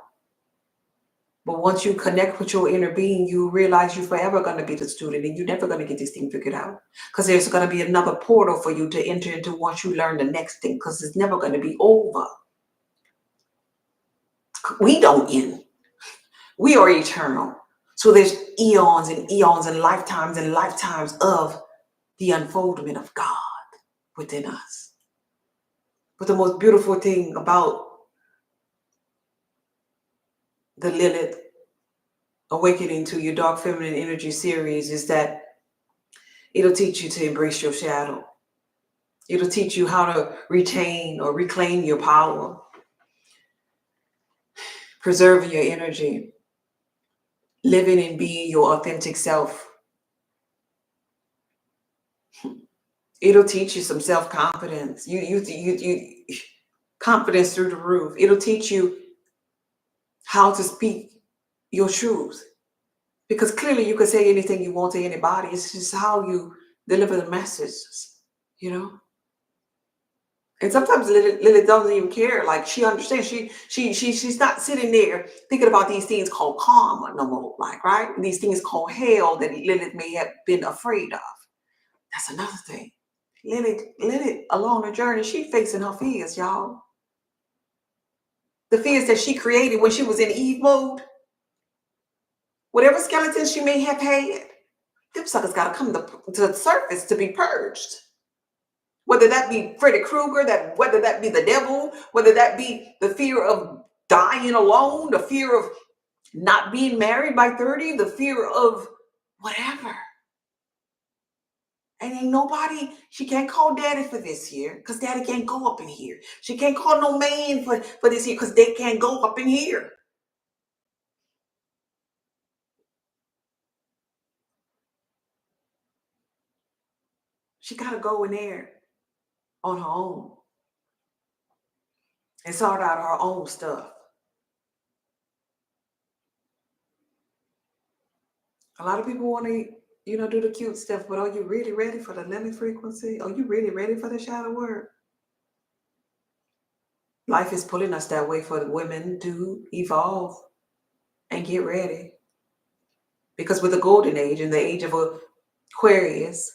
But once you connect with your inner being, you realize you're forever going to be the student and you're never going to get this thing figured out. Because there's going to be another portal for you to enter into once you learn the next thing, because it's never going to be over. We don't end. We are eternal. So there's eons and lifetimes of the unfoldment of God within us. But the most beautiful thing about the Lilith Awakening to Your Dark Feminine Energy series is that it'll teach you to embrace your shadow. It'll teach you how to retain or reclaim your power. preserving your energy, living and being your authentic self. It'll teach you some self-confidence. You confidence through the roof. It'll teach you how to speak your truth. Because clearly you can say anything you want to anybody. It's just how you deliver the messages, you know? And sometimes Lilith doesn't even care. Like, she understands. She's not sitting there thinking about these things called karma no more. Like, right? These things called hell that Lilith may have been afraid of. That's another thing. Lilith along the journey, she facing her fears, y'all. The fears that she created when she was in Eve mode. Whatever skeletons she may have had, them suckers got to come to the surface to be purged. Whether that be Freddy Krueger, whether that be the devil, whether that be the fear of dying alone, the fear of not being married by 30, the fear of whatever. And ain't nobody, she can't call daddy for this year because daddy can't go up in here. She can't call no man for this year because they can't go up in here. She got to go in there on her own and sort out her own stuff. A lot of people want to, do the cute stuff, but are you really ready for the Lilith frequency? Are you really ready for the shadow work? Life is pulling us that way for the women to evolve and get ready. Because with the golden age and the age of Aquarius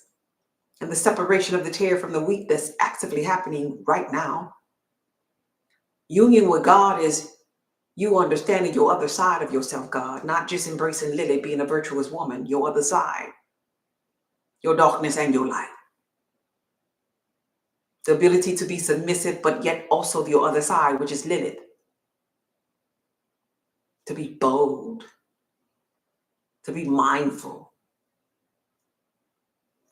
and the separation of the tare from the wheat that's actively happening right now, union with God is you understanding your other side of yourself, God, not just embracing Lilith, being a virtuous woman, your other side, your darkness and your light. The ability to be submissive, but yet also your other side, which is Lilith. To be bold, to be mindful,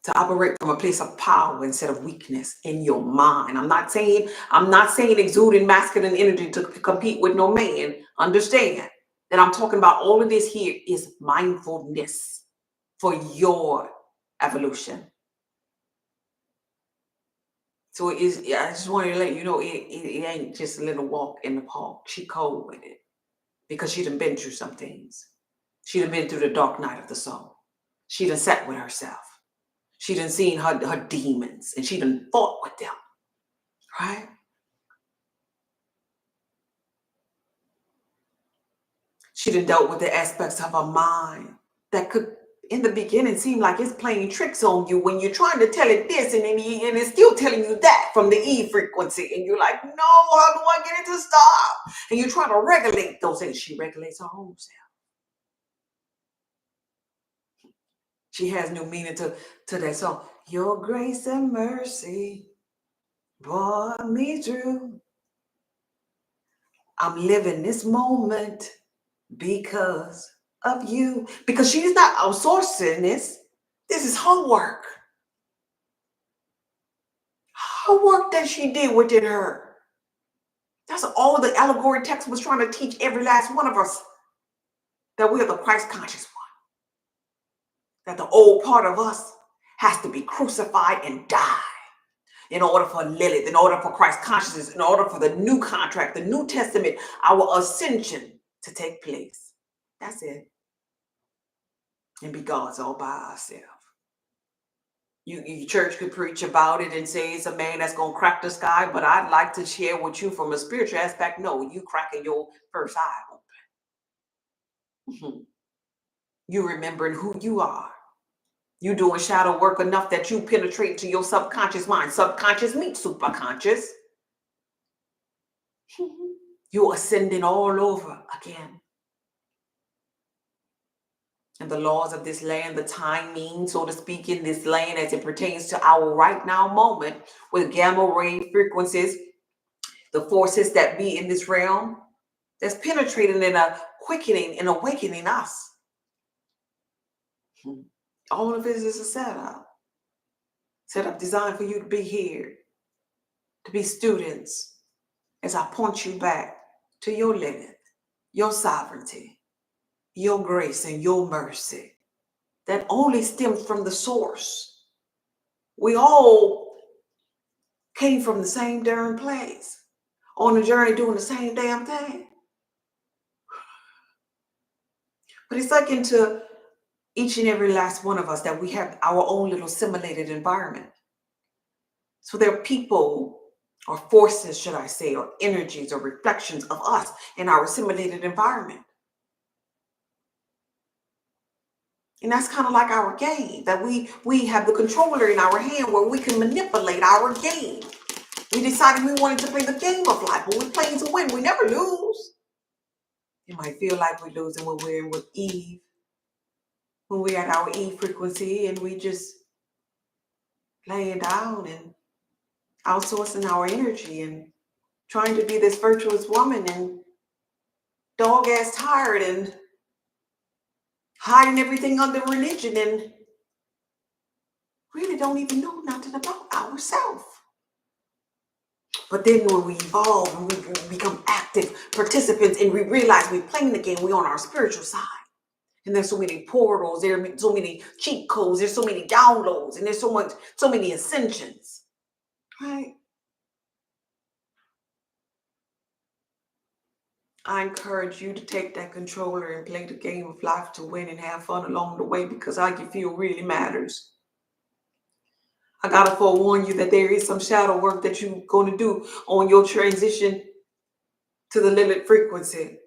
to operate from a place of power instead of weakness in your mind. I'm not saying exuding masculine energy to compete with no man. Understand that I'm talking about all of this here is mindfulness for your evolution. So it is. I just wanted to let you know it ain't just a little walk in the park. She cold with it because she done been through some things. She done been through the dark night of the soul. She done sat with herself. She done seen her demons and she done fought with them, right? She done dealt with the aspects of her mind that could, in the beginning, seem like it's playing tricks on you when you're trying to tell it this and it's still telling you that from the E frequency. And you're like, no, how do I get it to stop? And you're trying to regulate those things. She regulates her own self. She has new meaning to that song. Your grace and mercy brought me through. I'm living this moment because of you. Because she's not outsourcing this. This is her work. Her work that she did within her. That's all the allegory text was trying to teach every last one of us. That we are the Christ conscious one. That the old part of us has to be crucified and die. In order for Lilith, in order for Christ consciousness, in order for the new contract, the New Testament, our ascension to take place. That's it. And be God's all by ourselves. You church could preach about it and say it's a man that's going to crack the sky, but I'd like to share with you from a spiritual aspect. No, you cracking your first eye open. You remembering who you are. You doing shadow work enough that you penetrate into your subconscious mind. Subconscious meets superconscious. You're ascending all over again. And the laws of this land, the timing, so to speak, in this land as it pertains to our right now moment with gamma ray frequencies, the forces that be in this realm, that's penetrating and quickening and awakening us. All of it is a setup. Setup designed for you to be here, to be students, as I point you back to your Lilith, your sovereignty, your grace, and your mercy that only stems from the source. We all came from the same darn place, on a journey doing the same damn thing. But it's like into each and every last one of us that we have our own little simulated environment. So there are people or forces, should I say, or energies or reflections of us in our simulated environment. And that's kind of like our game, that we have the controller in our hand where we can manipulate our game. We decided we wanted to play the game of life, but we're playing to win. We never lose. You might feel like we're losing when we're with Eve, when we're at our Eve frequency and we just laying down and outsourcing our energy and trying to be this virtuous woman and dog ass tired and hiding everything under religion and really don't even know nothing about ourselves. But then when we evolve and we become active participants and we realize we're playing the game, we're on our spiritual side. And there's so many portals, there are so many cheat codes, there's so many downloads, and there's so many ascensions. Right? I encourage you to take that controller and play the game of life to win and have fun along the way, because how you feel really matters. I gotta forewarn you that there is some shadow work that you're going to do on your transition to the Lilith frequency.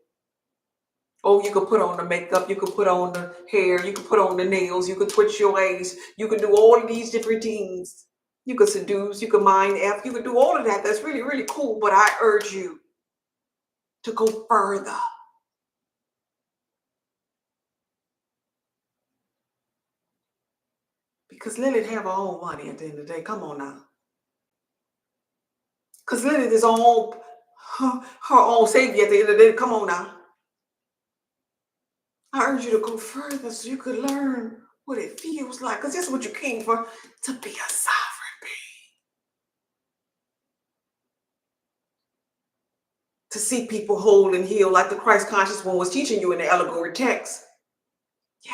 Oh, you could put on the makeup, you could put on the hair, you could put on the nails, you could twitch your waist, you could do all of these different things. You could seduce, you could mind F, you could do all of that. That's really, really cool, but I urge you to go further. Because Lilith have her own money at the end of the day. Come on now. Because Lilith is her own savior at the end of the day. Come on now. I urge you to go further so you could learn what it feels like. Because this is what you came for, to be a sovereign being. To see people whole and heal like the Christ conscious one was teaching you in the allegory text. Yeah.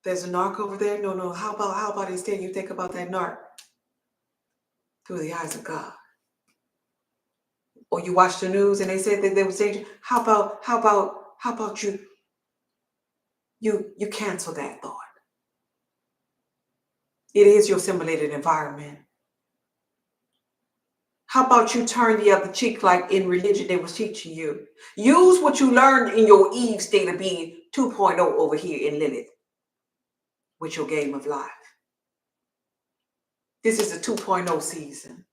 There's a narc over there. No. How about instead you think about that narc through the eyes of God? Or you watch the news and they said that they were saying, how about you cancel that thought? It is your simulated environment. How about you turn the other cheek like in religion they was teaching you? Use what you learned in your Eve state of being 2.0 over here in Lilith with your game of life. This is a 2.0 season.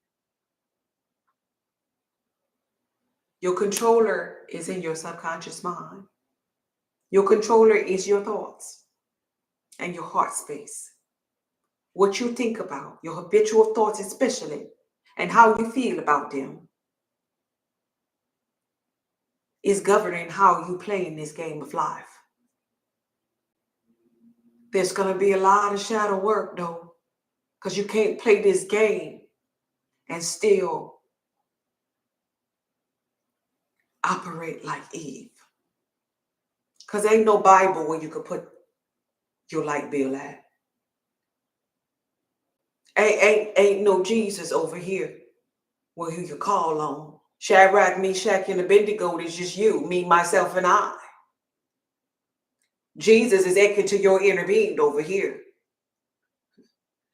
Your controller is in your subconscious mind. Your controller is your thoughts and your heart space. What you think about, your habitual thoughts especially, and how you feel about them is governing how you play in this game of life. There's going to be a lot of shadow work though, because you can't play this game and still operate like Eve. Because ain't no Bible where you could put your light bill at. Ain't no Jesus over here where you can call on. Shadrach, Meshach, and Abednego is just you, me, myself, and I. Jesus is echoing to your inner being over here.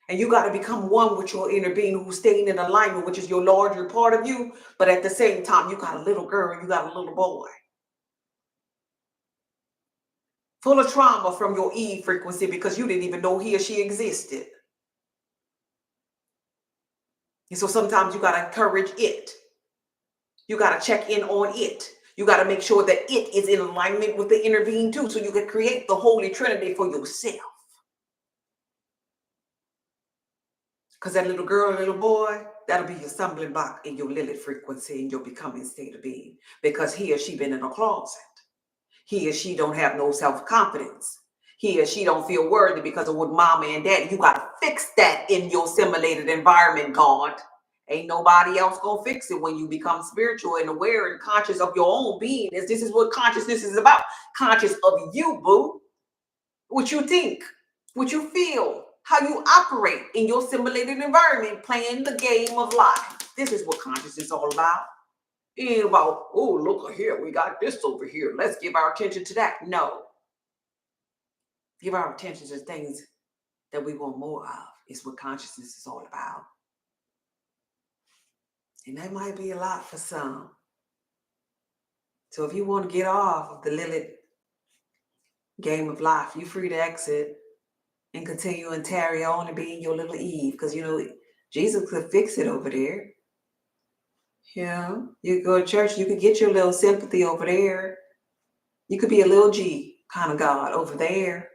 And you got to become one with your inner being who's staying in alignment, which is your larger part of you. But at the same time, you got a little girl, you got a little boy. Full of trauma from your Eve frequency because you didn't even know he or she existed. And so sometimes you got to encourage it. You got to check in on it. You got to make sure that it is in alignment with the inner being too, so you can create the Holy Trinity for yourself. Because that little girl, little boy, that'll be your stumbling block in your Lilith frequency and your becoming state of being. Because he or she been in a closet. He or she don't have no self-confidence. He or she don't feel worthy because of what mama and daddy. You got to fix that in your simulated environment, God. Ain't nobody else gonna fix it when you become spiritual and aware and conscious of your own being. This is what consciousness is about. Conscious of you, boo. What you think, what you feel, how you operate in your simulated environment, playing the game of life. This is what consciousness is all about. It ain't about, oh, look here, we got this over here. Let's give our attention to that. No. Give our attention to things that we want more of. Is what consciousness is all about. And that might be a lot for some. So if you want to get off of the Lilith game of life, you're free to exit and continue and tarry on and be in your little Eve. Because, you know, Jesus could fix it over there. Yeah. You go to church, you could get your little sympathy over there. You could be a little G kind of God over there.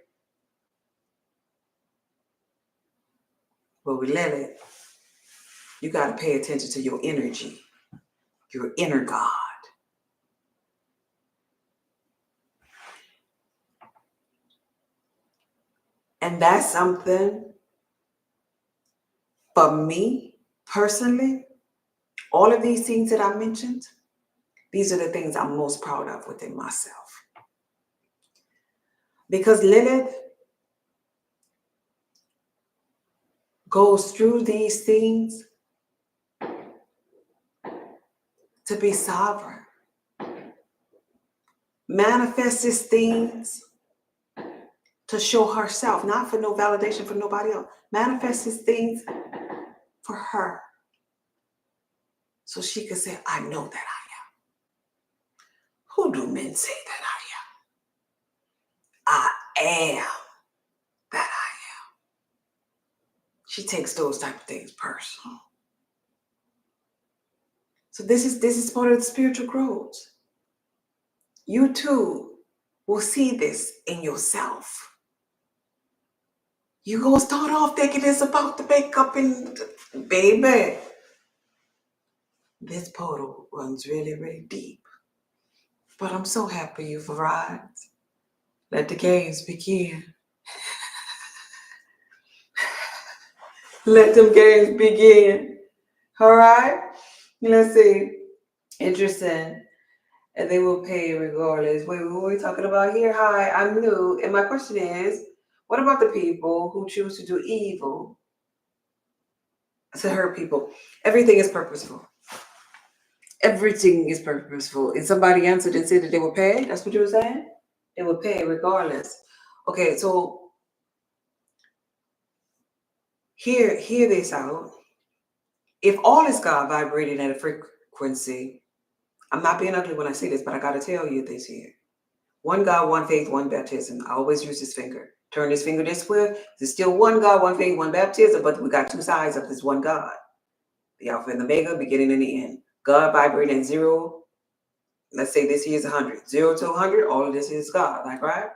But with Lilith, you got to pay attention to your energy, your inner God. And that's something for me personally. All of these things that I mentioned, these are the things I'm most proud of within myself. Because Lilith goes through these things to be sovereign, manifests these things to show herself, not for no validation for nobody else, manifests these things for her. So she could say, I know that I am. Who do men say that I am that I am. She takes those type of things personal. So this is part of the spiritual growth. You too will see this in yourself. You gonna start off thinking it's about to make up in, baby. This portal runs really, really deep. But I'm so happy you've arrived. Let the games begin. Let them games begin. All right? Let's see. Interesting. And they will pay regardless. Wait, what are we talking about here? Hi, I'm new. And my question is, what about the people who choose to do evil to hurt people? Everything is purposeful. Everything is purposeful. And somebody answered and said that they will pay. That's what you were saying? They will pay regardless. Okay, so hear this out. If all is God vibrating at a frequency, I'm not being ugly when I say this, but I got to tell you this here. One God, one faith, one baptism. I always use this finger. Turn this finger this way. There's still one God, one faith, one baptism, but we got two sides of this one God. The Alpha and the Omega, beginning and the end. God vibrating at 0. Let's say this here is 100. 0 to 100, all of this is God, like, right?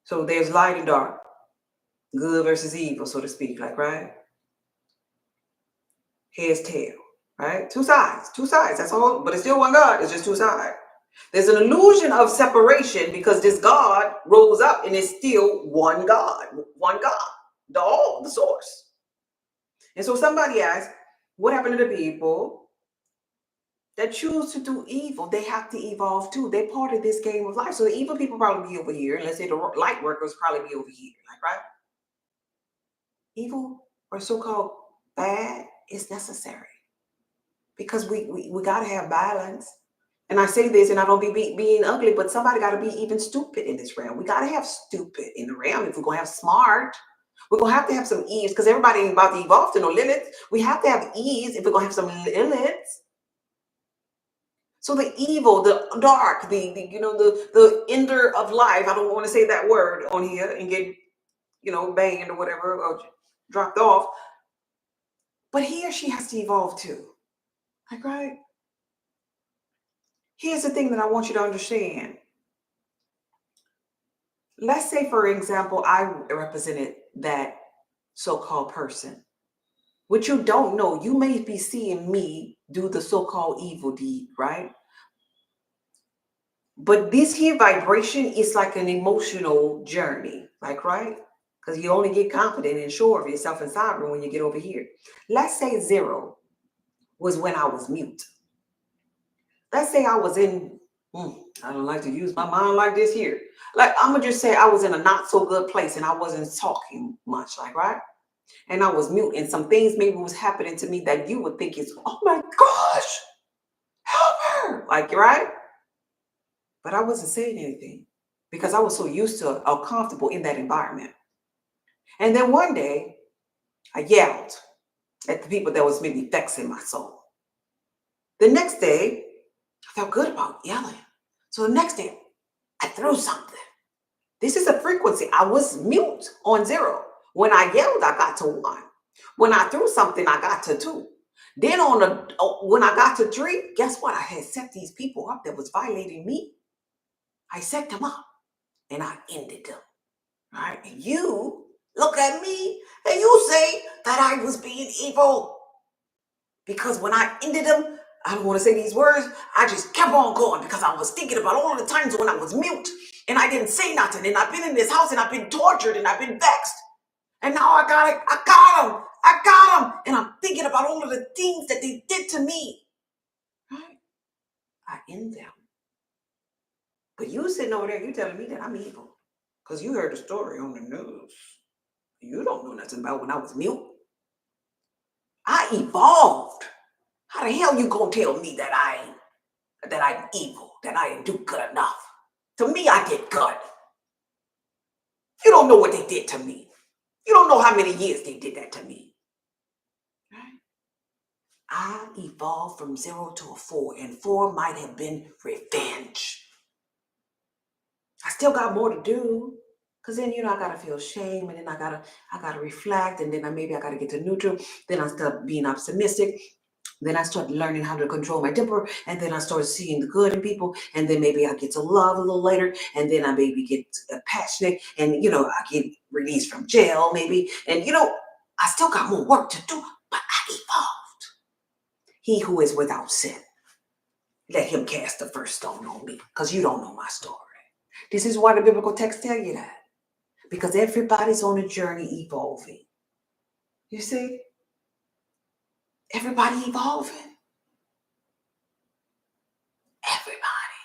So there's light and dark. Good versus evil, so to speak, like, right? Here's tail, right? Two sides, that's all, but it's still one God, it's just two sides. There's an illusion of separation because this God rose up and it's still one God, the source. And so somebody asked, what happened to the people that choose to do evil? They have to evolve too. They're part of this game of life. So the evil people probably be over here, and let's say the light workers probably be over here, like, right? Evil or so-called bad is necessary because we got to have balance. And I say this, and I don't be being ugly, but somebody got to be even stupid in this realm. We got to have stupid in the realm. If we're going to have smart, we're going to have some ease, because everybody ain't about to evolve to no Lilith. We have to have ease if we're going to have some Liliths. So the evil, the dark, the ender of life, I don't want to say that word on here and get, banged or whatever, or dropped off. But he or she has to evolve too. Like, right? Here's the thing that I want you to understand. Let's say, for example, I represented that so-called person. What you don't know, you may be seeing me do the so-called evil deed, right? But this here vibration is like an emotional journey, like, right? because you only get confident and sure of yourself and sovereign when you get over here. Let's say 0 was when I was mute. Let's say I was in, I don't like to use my mind like this here. Like, I'm gonna just say I was in a not so good place and I wasn't talking much, like, right? And I was mute, and some things maybe was happening to me that you would think is, oh my gosh, help her, like, right? But I wasn't saying anything because I was so used to or comfortable in that environment. And then one day I yelled at the people that was maybe vexing my soul. The next day, I felt good about yelling. So the next day, I threw something. This is a frequency. I was mute on 0. When I yelled, I got to 1. When I threw something, I got to 2. Then when I got to 3, guess what? I had set these people up that was violating me. I set them up and I ended them. Right? And you look at me and you say that I was being evil. Because when I ended them, I don't want to say these words, I just kept on going because I was thinking about all the times when I was mute and I didn't say nothing. And I've been in this house and I've been tortured and I've been vexed. And now I got them. And I'm thinking about all of the things that they did to me. Right? I end them. But you sitting over there, you telling me that I'm evil. Because you heard the story on the news. You don't know nothing about when I was mute. I evolved. How the hell you gonna tell me that I'm evil, that I didn't do good enough? To me, I did good. You don't know what they did to me. You don't know how many years they did that to me. Right? I evolved from 0 to a 4, and 4 might have been revenge. I still got more to do. Because then, I got to feel shame, and then I gotta reflect, and then maybe I got to get to neutral. Then I start being optimistic. Then I started learning how to control my temper, and then I started seeing the good in people, and then maybe I get to love a little later, and then I maybe get passionate, and, I get released from jail maybe, and, I still got more work to do, but I evolved. He who is without sin, let him cast the first stone on me, because you don't know my story. This is why the biblical texts tell you that, because everybody's on a journey evolving. You see? Everybody evolving. Everybody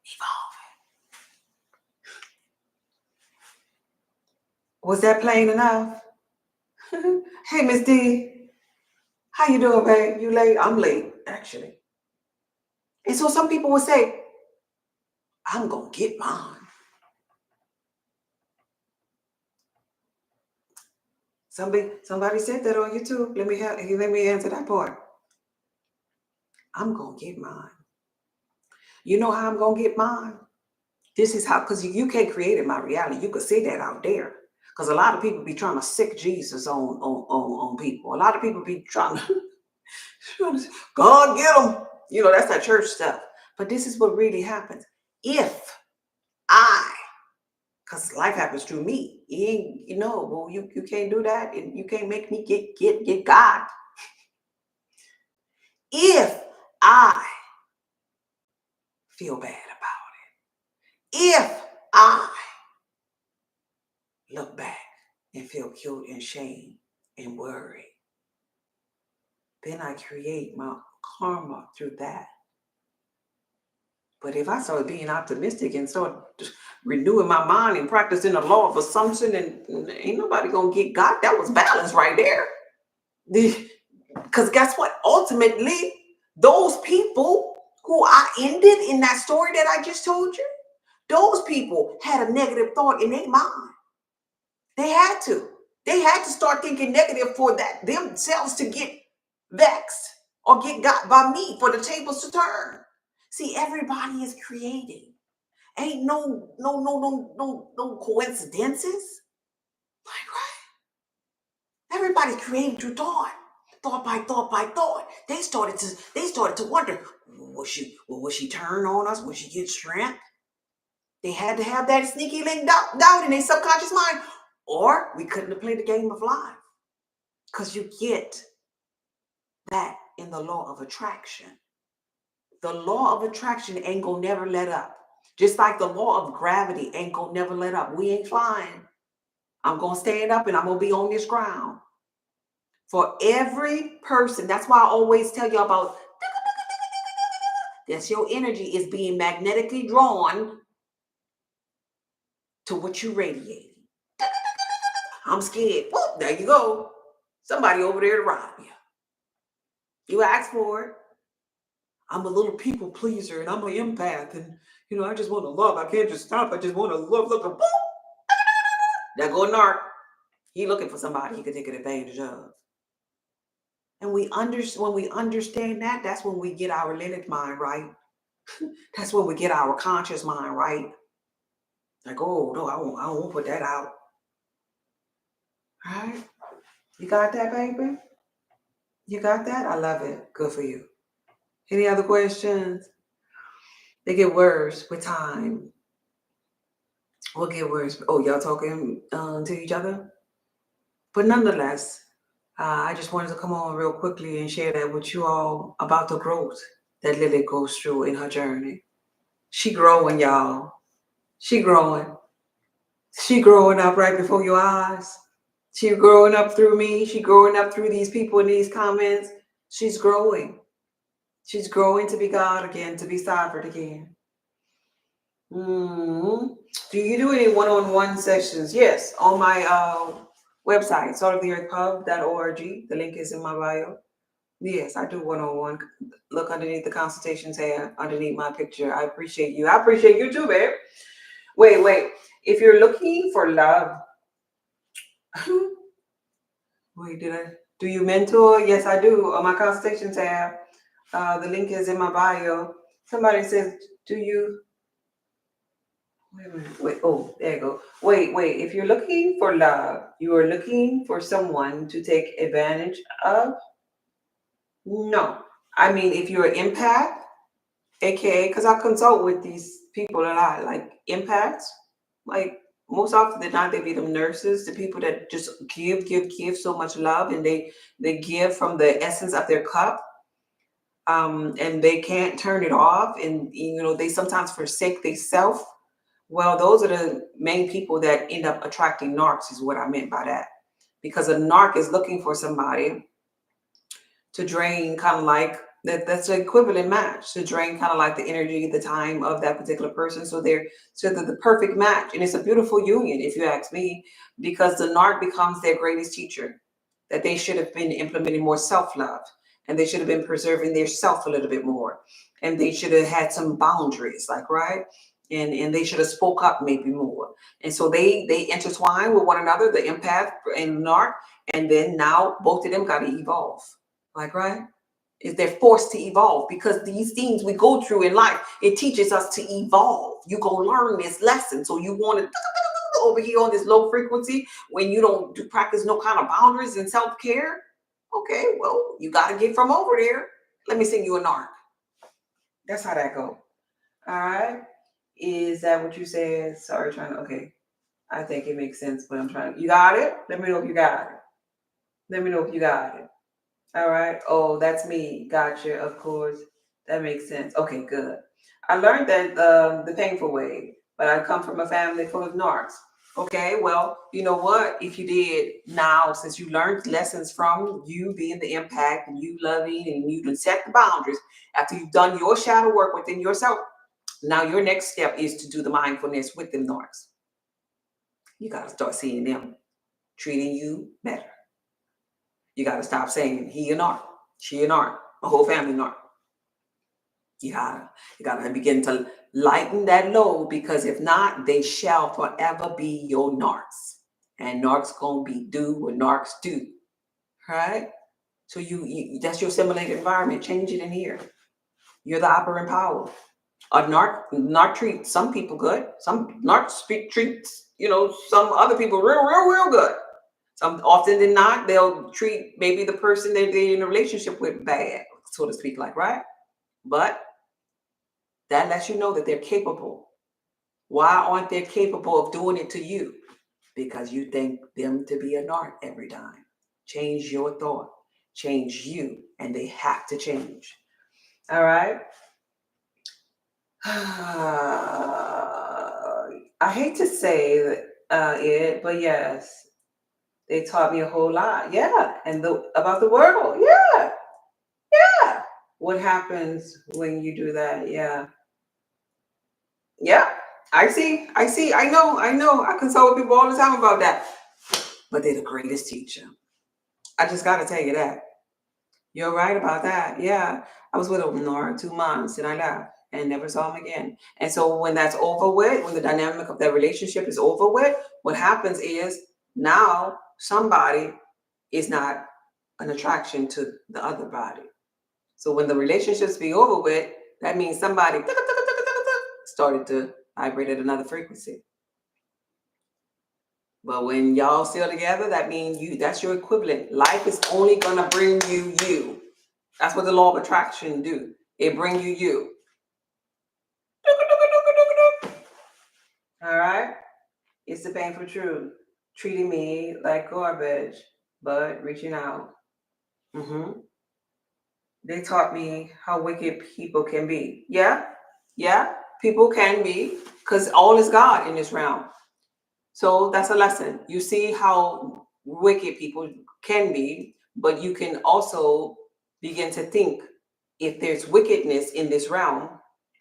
evolving. Was that plain enough? Hey, Miss D. How you doing, babe? You late? I'm late, actually. And so some people will say, I'm going to get mine. Somebody said that on YouTube. Let me answer that part. I'm going to get mine. You know how I'm going to get mine? This is how, because you can't create it, my reality. You could say that out there. Because a lot of people be trying to sick Jesus on people. A lot of people be trying to, God get them. That's that church stuff. But this is what really happens. If because life happens through me. Well, you can't do that. And you can't make me get God. If I feel bad about it, if I look back and feel guilt and shame and worry, then I create my karma through that. But if I start being optimistic and start renewing my mind and practicing the law of assumption, and ain't nobody gonna get God, that was balance right there. Because guess what? Ultimately, those people who I ended in that story that I just told you, those people had a negative thought in their mind. They had to. They had to start thinking negative for that themselves to get vexed or get got by me for the tables to turn. See, everybody is creating. Ain't no coincidences. Like, right? Everybody's creating through thought by thought. They started to wonder, will she turn on us? Will she get strength? They had to have that sneaky link doubt in their subconscious mind, or we couldn't have played the game of life. Because you get that in the law of attraction. The law of attraction ain't gonna never let up. Just like the law of gravity ain't gonna never let up. We ain't flying. I'm going to stand up and I'm going to be on this ground. For every person, that's why I always tell you about that's your energy is being magnetically drawn to what you radiate. I'm scared. Whoop, there you go. Somebody over there to rob you. You asked for it. I'm a little people pleaser and I'm an empath. And, I just want to love. I can't just stop. I just want to love. Look, boom. There go narc. He looking for somebody he could take advantage of. And when we understand that, that's when we get our Lilith mind right. That's when we get our conscious mind right. Like, oh no, I won't put that out. All right? You got that, baby? You got that? I love it. Good for you. Any other questions? They get worse with time. We'll get worse. Oh, y'all talking to each other? But nonetheless, I just wanted to come on real quickly and share that with you all about the growth that Lilith goes through in her journey. She growing, y'all. She growing. She growing up right before your eyes. She growing up through me. She growing up through these people in these comments. She's growing. She's growing to be God again, to be sovereign again. Do you do any one-on-one sessions? Yes, on my website, saltoftheearthpub.org. The link is in my bio. Yes, I do one-on-one. Look underneath the consultation tab, underneath my picture. I appreciate you. I appreciate you too, babe. Wait. If you're looking for love, do you mentor? Yes, I do. On my consultation tab, the link is in my bio. Somebody says, do you? Wait. Oh, there you go. Wait. If you're looking for love, you are looking for someone to take advantage of? No. I mean, if you're an empath, aka, because I consult with these people a lot, like empaths, like most often than not, they be them nurses, the people that just give so much love, and they give from the essence of their cup, and they can't turn it off, and they sometimes forsake they self. Well, those are the main people that end up attracting narcs, is what I meant by that, because a narc is looking for somebody to drain, kind of like that's the equivalent match, to drain kind of like the energy, the time of that particular person. So they're the perfect match. And it's a beautiful union, if you ask me, because the narc becomes their greatest teacher, that they should have been implementing more self-love, and they should have been preserving their self a little bit more. And they should have had some boundaries, like, right? And they should have spoke up maybe more. And so they intertwine with one another, the empath and narc, and then now both of them got to evolve. Like, right? Is they're forced to evolve, because these things we go through in life, it teaches us to evolve. You gonna learn this lesson. So you want to over here on this low frequency when you don't practice no kind of boundaries and self-care. Okay, well, you got to get from over there. Let me sing you a narc. That's how that go. All right. Is that what you said? Sorry, okay. I think it makes sense, but I'm trying. You got it? Let me know if you got it. Let me know if you got it. All right. Oh, that's me. Gotcha. Of course. That makes sense. Okay, good. I learned that the painful way, but I come from a family full of narcs. Okay, well, you know what? If you did now, since you learned lessons from you being the impact and you loving and you can set the boundaries after you've done your shadow work within yourself, now your next step is to do the mindfulness with them narcs. You got to start seeing them treating you better. You got to stop saying he a narc, she a narc, my whole family narc. You gotta begin to lighten that load, because if not, they shall forever be your narcs. And narcs gonna do what narcs do. Right? So you that's your simulated environment. Change it in here. You're the operant power. A narc treats some people good. Some narcs treats, some other people real good. Some often than not, they'll treat maybe the person that they're in a relationship with bad, so to speak, like, right? But that lets you know that they're capable. Why aren't they capable of doing it to you? Because you think them to be a narc every time. Change your thought. Change you. And they have to change. All right? I hate to say that But yes, they taught me a whole lot. Yeah. And about the world. Yeah. Yeah. What happens when you do that? Yeah. Yeah. I know. I consult with people all the time about that. But they're the greatest teacher. I just got to tell you that. You're right about that. Yeah. I was with him, Nora, 2 months and I left and never saw him again. And so when that's over with, when the dynamic of that relationship is over with, what happens is now somebody is not an attraction to the other body. So when the relationships be over with, that means somebody started to vibrate at another frequency. But when y'all still together, that means that's your equivalent. Life is only gonna bring you you. That's what the law of attraction do. It bring you you. All right? It's the painful truth. Treating me like garbage, but reaching out. They taught me how wicked people can be. Yeah, people can be, because all is God in this realm. So that's a lesson. You see how wicked people can be, but you can also begin to think, if there's wickedness in this realm,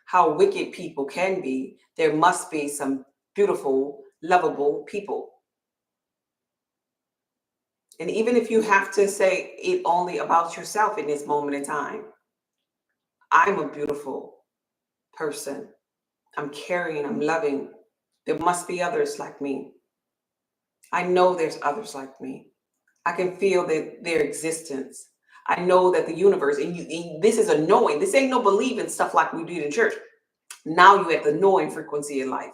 how wicked people can be, there must be some beautiful, lovable people. And even if you have to say it only about yourself in this moment in time, I'm a beautiful person. I'm caring, I'm loving. There must be others like me. I know there's others like me. I can feel their existence. I know that the universe, and this is a knowing. This ain't no believing stuff like we do in church. Now you have the knowing frequency in life.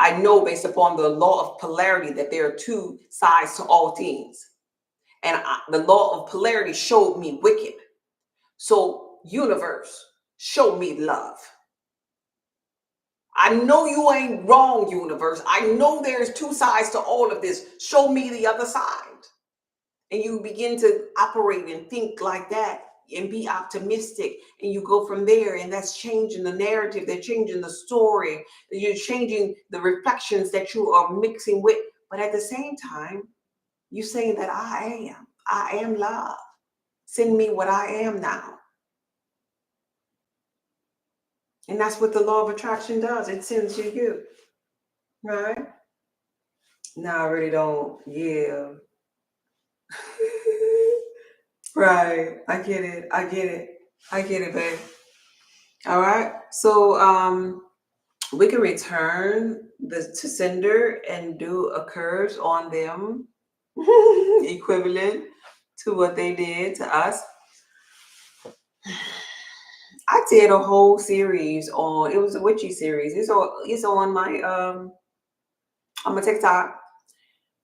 I know based upon the law of polarity that there are two sides to all things. And the law of polarity showed me wicked. So universe, show me love. I know you ain't wrong, universe. I know there's two sides to all of this. Show me the other side. And you begin to operate and think like that and be optimistic. And you go from there, and that's changing the narrative. They're changing the story. You're changing the reflections that you are mixing with. But at the same time, you're saying that I am love. Send me what I am now. And that's what the law of attraction does. It sends you. Right? No, I really don't. Yeah. Right. I get it, babe. All right. So we can return to sender and do a curse on them equivalent to what they did to us. I did a whole series on, it was a witchy series. It's on my TikTok.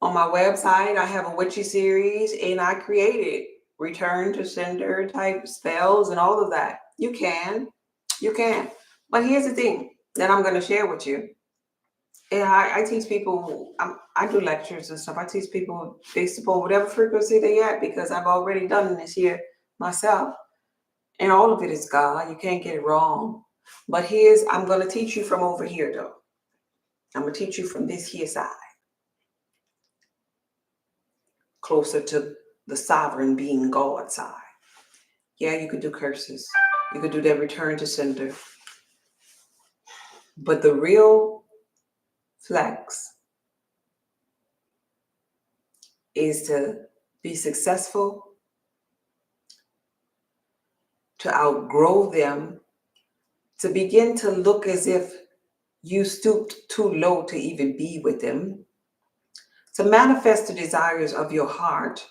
On my website, I have a witchy series, and I created return to sender type spells and all of that. You can. But here's the thing that I'm going to share with you. And I teach people, I do lectures and stuff. I teach people based upon whatever frequency they at, because I've already done this here myself. And all of it is God. You can't get it wrong. But I'm going to teach you from over here, though. I'm going to teach you from this here side, closer to the sovereign being God side. Yeah, you could do curses. You could do that return to sender. But the real flex is to be successful, to outgrow them, to begin to look as if you stooped too low to even be with them, to manifest the desires of your heart,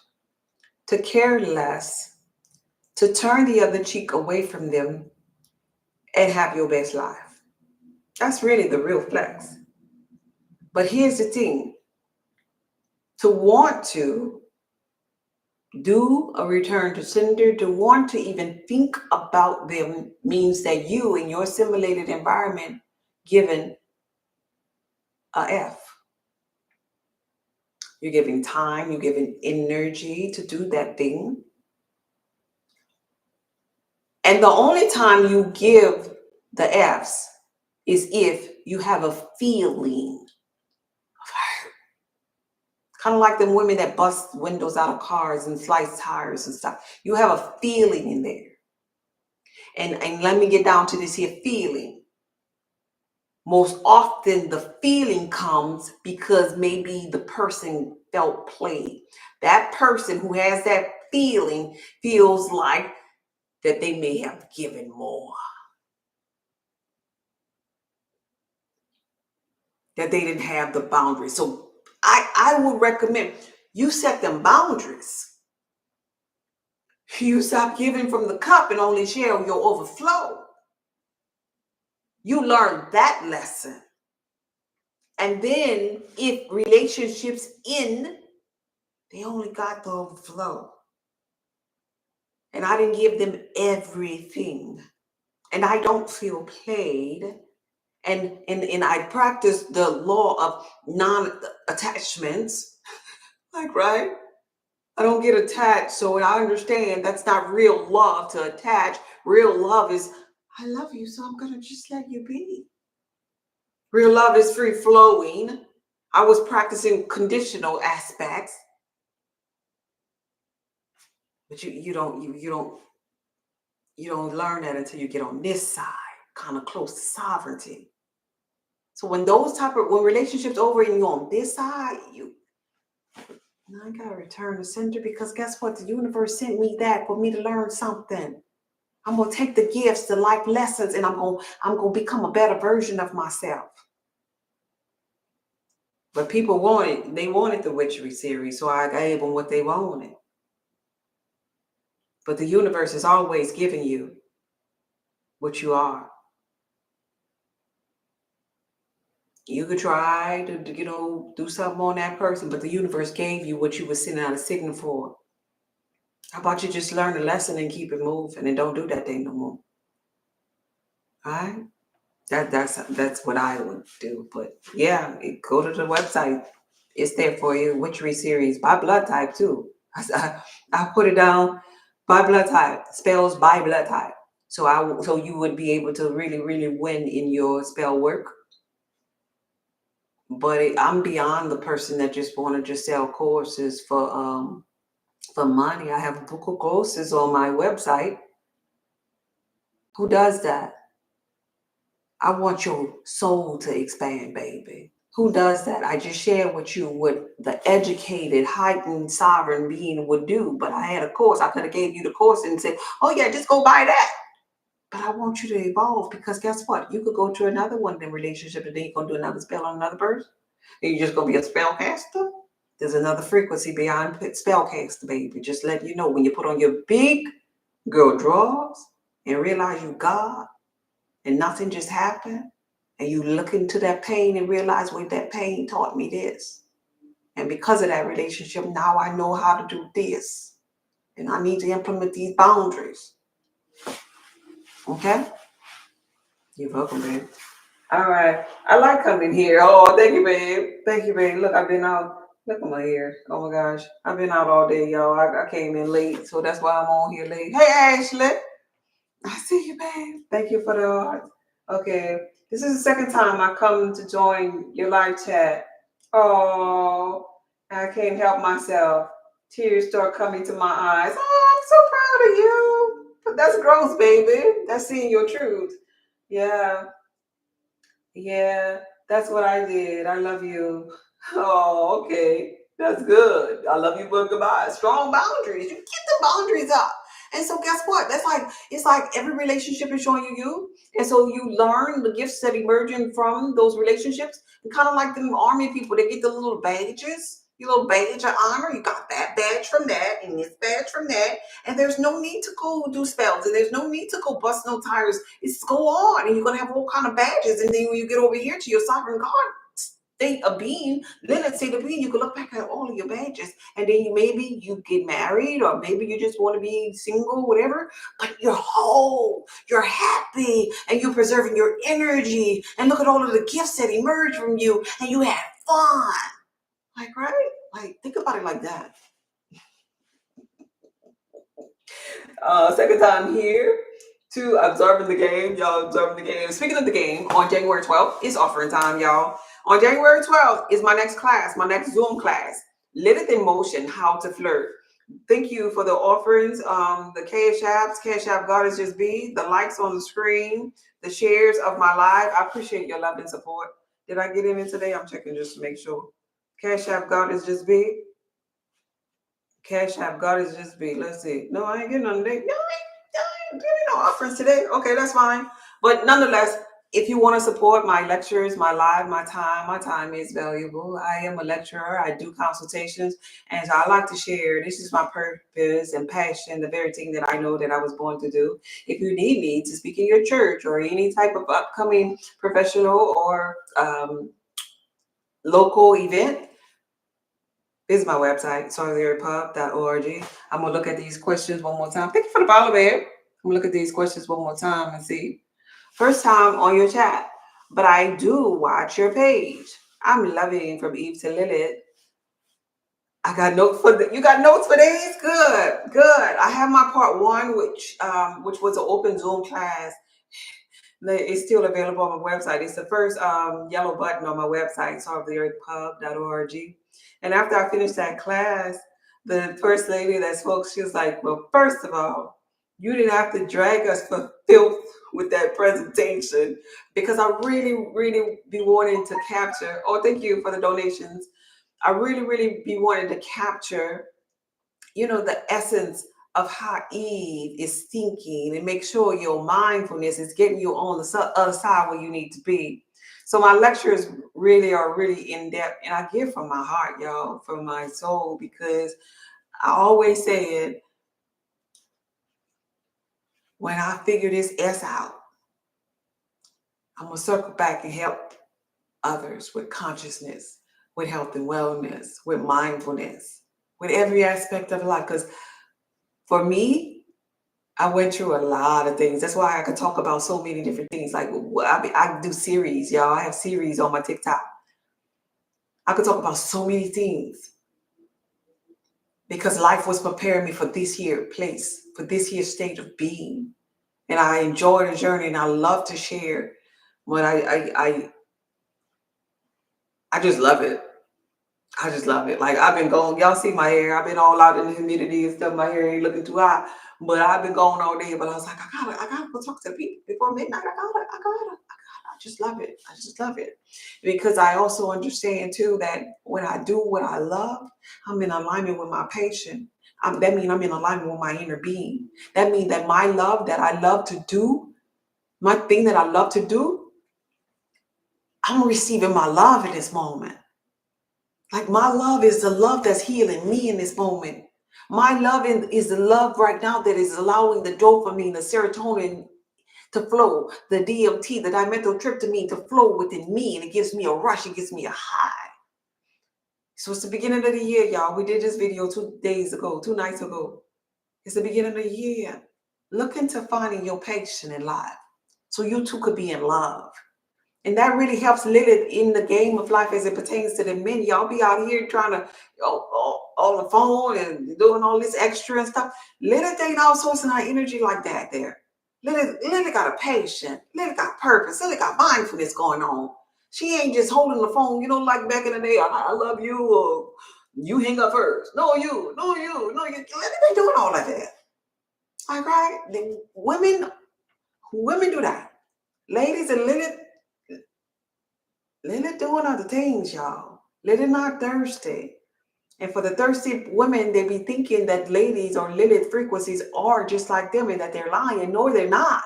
to care less, to turn the other cheek away from them, and have your best life. That's really the real flex. But here's the thing. To want to do a return to sender, to want to even think about them, means that you in your simulated environment given a F. You're giving time, you're giving energy to do that thing. And the only time you give the Fs is if you have a feeling Kind of like them women that bust windows out of cars and slice tires and stuff. You have a feeling in there. And let me get down to this here feeling. Most often the feeling comes because maybe the person felt played. That person who has that feeling feels like that they may have given more, that they didn't have the boundaries. So I would recommend you set them boundaries. You stop giving from the cup and only share your overflow. You learn that lesson. And then if relationships end, they only got the overflow. And I didn't give them everything. And I don't feel played. And I practice the law of non-attachments. Like, right? I don't get attached. So I understand that's not real love to attach. Real love is, I love you, so I'm going to just let you be. Real love is free flowing. I was practicing conditional aspects. But you don't learn that until you get on this side, kind of close to sovereignty. So when when relationships over and you're on this side, I gotta return to center, because guess what? The universe sent me that for me to learn something. I'm gonna take the gifts, the life lessons, and I'm gonna become a better version of myself. But people wanted the witchery series, so I gave them what they wanted. But the universe is always giving you what you are. You could try to do something on that person, but the universe gave you what you were sending out a signal for. How about you just learn the lesson and keep it moving and don't do that thing no more? All right? That's what I would do. But yeah, go to the website. It's there for you. Witchery series by blood type too. I put it down by blood type. Spells by blood type. So you would be able to really, really win in your spell work. But I'm beyond the person that just want to just sell courses for money. I have a book of courses on my website. Who does that? I want your soul to expand, baby. Who does that? I just shared with you what the educated, heightened, sovereign being would do. But I had a course. I could have gave you the course and said, oh yeah, just go buy that. But I want you to evolve, because guess what? You could go to another one of them relationships and then you're going to do another spell on another person. And you're just going to be a spellcaster. There's another frequency beyond spellcaster, baby. Just let you know, when you put on your big girl drawers and realize you God and nothing just happened, and you look into that pain and realize, wait, that pain taught me this. And because of that relationship, now I know how to do this. And I need to implement these boundaries. Okay? You're welcome, babe. All right. I like coming here. Oh, thank you, babe. Thank you, babe. Look, I've been out. Look at my hair. Oh, my gosh. I've been out all day, y'all. I came in late, so that's why I'm on here late. Hey, Ashley. I see you, babe. Thank you for the heart. Okay. This is the second time I come to join your live chat. Oh, I can't help myself. Tears start coming to my eyes. Oh, I'm so proud of you. But that's growth, baby. That's seeing your truth. Yeah. Yeah, that's what I did. I love you. Oh, okay. That's good. I love you, but goodbye. Strong boundaries. You get the boundaries up. And so guess what? It's like every relationship is showing you. And so you learn the gifts that emerging from those relationships. And kind of like them army people, they get the little badges. Your little badge of honor. You got that badge from that and this badge from that. And there's no need to go do spells. And there's no need to go bust no tires. It's go on. And you're going to have all kind of badges. And then when you get over here to your sovereign God state of being, Lilith state of being, you can look back at all of your badges. And then maybe you get married, or maybe you just want to be single, whatever. But you're whole. You're happy. And you're preserving your energy. And look at all of the gifts that emerge from you. And you had fun. Like, right? Like, think about it like that. Second time here to observing the game. Y'all observing the game. Speaking of the game, on January 12th is offering time, y'all. On January 12th is my next class, my next Zoom class. Lilith in Motion, How to Flirt. Thank you for the offerings, the Cash App Goddess Just Be, the likes on the screen, the shares of my live. I appreciate your love and support. Did I get any today? I'm checking just to make sure. Cash App Goddess Just Be. Cash App Goddess Just Be. Let's see. No, I ain't getting none today. No, I ain't getting no offerings today. Okay, that's fine. But nonetheless, if you want to support my lectures, my live, my time is valuable. I am a lecturer. I do consultations, and so I like to share. This is my purpose and passion, the very thing that I know that I was born to do. If you need me to speak in your church or any type of upcoming professional or local event, visit my website, solidarypub.org. I'm going to look at these questions one more time. Thank you for the follow, babe. I'm going to look at these questions one more time and see. First time on your chat, but I do watch your page. I'm loving from Eve to Lilith. I got notes for you got notes for these? Good. I have my part one, which was an open Zoom class. It's still available on my website. It's the first yellow button on my website, solvetheearthpub.org. And after I finished that class, the first lady that spoke, she was like, well, first of all, you didn't have to drag us for filth with that presentation, because I really, really be wanting to capture. Oh, thank you for the donations. I really, really be wanting to capture, the essence of how Eve is thinking, and make sure your mindfulness is getting you on the other side where you need to be. So my lectures really are really in depth, and I give from my heart, y'all, from my soul, because I always said, when I figure this S out, I'm gonna circle back and help others with consciousness, with health and wellness, with mindfulness, with every aspect of life. Because for me, I went through a lot of things. That's why I could talk about so many different things. Like I do series, y'all. I have series on my TikTok. I could talk about so many things, because life was preparing me for this here place, for this here state of being. And I enjoy the journey, and I love to share. But I just love it. I just love it. Like, I've been going, y'all see my hair. I've been all out in the humidity and stuff. My hair ain't looking too hot, but I've been going all day. But I was like, I gotta go talk to the people before midnight. I just love it. I just love it. Because I also understand too that when I do what I love, I'm in alignment with my patient. That means I'm in alignment with my inner being. That means that my love that I love to do, my thing that I love to do, I'm receiving my love in this moment. Like, my love is the love that's healing me in this moment. My love is the love right now that is allowing the dopamine, the serotonin to flow, the DMT, the dimethyltryptamine to flow within me, and it gives me a rush, it gives me a high. So it's the beginning of the year, y'all. We did this video 2 nights ago. It's the beginning of the year. Look into finding your patient in life, so you too could be in love. And that really helps Lilith in the game of life as it pertains to the men. Y'all be out here trying to on the phone and doing all this extra and stuff. Lilith ain't outsourcing her energy like that there. Lilith got a patient. Lilith got purpose. Lilith got mindfulness going on. She ain't just holding the phone, like back in the day, I love you, or you hang up first. No, you. Lilith ain't doing all of that. All right? Women do that. Ladies, and Lilith doing other things, y'all. Lilith not thirsty. And for the thirsty women, they be thinking that ladies or Lilith frequencies are just like them and that they're lying. No, they're not.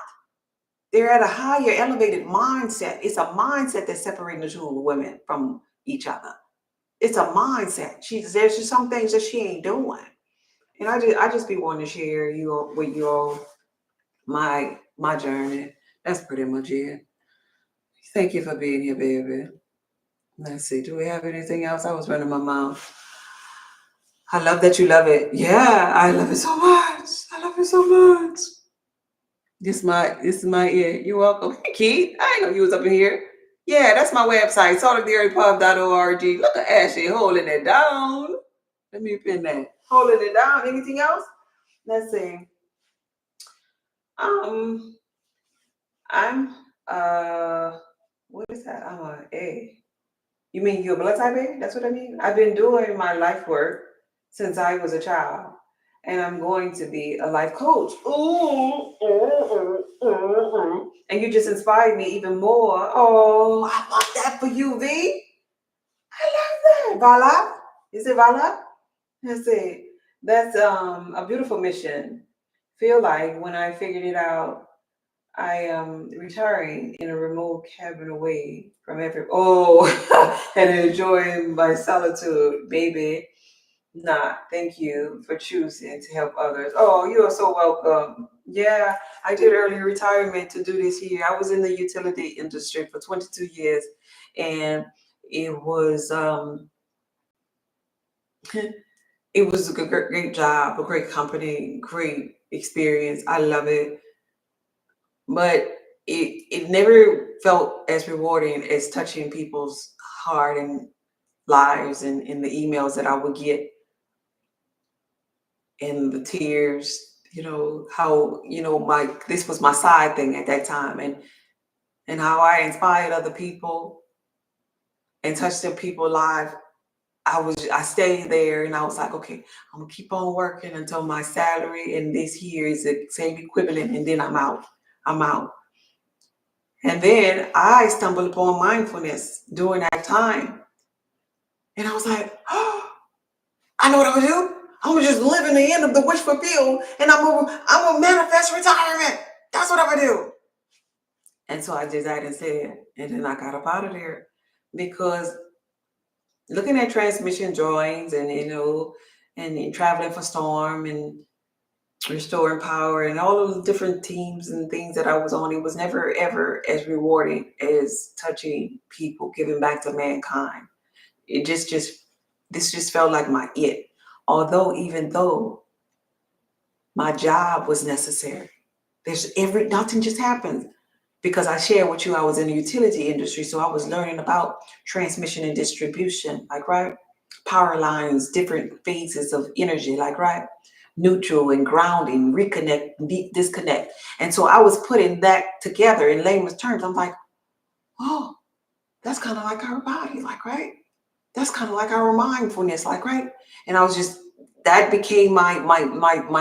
They're at a higher, elevated mindset. It's a mindset that's separating the two women from each other. It's a mindset. There's just some things that she ain't doing. And I just be wanting to share with you all my journey. That's pretty much it. Thank you for being here, baby. Let's see. Do we have anything else? I was running my mouth. I love that you love it. Yeah, I love it so much. I love it so much. This is my ear. You're welcome. Hey, Keith. I didn't know you was up in here. Yeah, that's my website, solidarypub.org. Look at Ashley holding it down. Let me pin that. Holding it down. Anything else? Let's see. I'm what is that? I'm a A. You mean you're a blood type A? That's what I mean. I've been doing my life work since I was a child, and I'm going to be a life coach. And you just inspired me even more. Oh, I love that for you, V. I love that. Vala? Is it Vala? Let's see. That's a beautiful mission. Feel like when I figured it out, I am retiring in a remote cabin away from every and enjoying my solitude, baby. Nah, thank you for choosing to help others. Oh, you are so welcome. Yeah, I did early retirement to do this here. I was in the utility industry for 22 years, and it was it was a great job, a great company, great experience. I love it, but it never felt as rewarding as touching people's heart and lives, and in the emails that I would get and the tears. How my this was my side thing at that time, and how I inspired other people and touched them people lives. I stayed there, and I was like, okay, I'm gonna keep on working until my salary and this year is the same equivalent, and then I'm out. I'm out. And then I stumbled upon mindfulness during that time. And I was like, oh, I know what I'm gonna do. I'm gonna just live in the end of the wish fulfilled, and I'm gonna manifest retirement. That's what I'm gonna do. And so I did that instead. And then I got up out of there because looking at transmission drawings and and traveling for storm and restoring power and all of the different teams and things that I was on, it was never ever as rewarding as touching people, giving back to mankind. It just this just felt like my it. Although even though my job was necessary, nothing just happened because I shared with you I was in the utility industry, so I was learning about transmission and distribution, like right, power lines, different phases of energy, like right, neutral and grounding, reconnect, disconnect, and so I was putting that together in layman's terms. I'm like, oh, that's kind of like our body, like right. That's kind of like our mindfulness, like right. And I was just that became my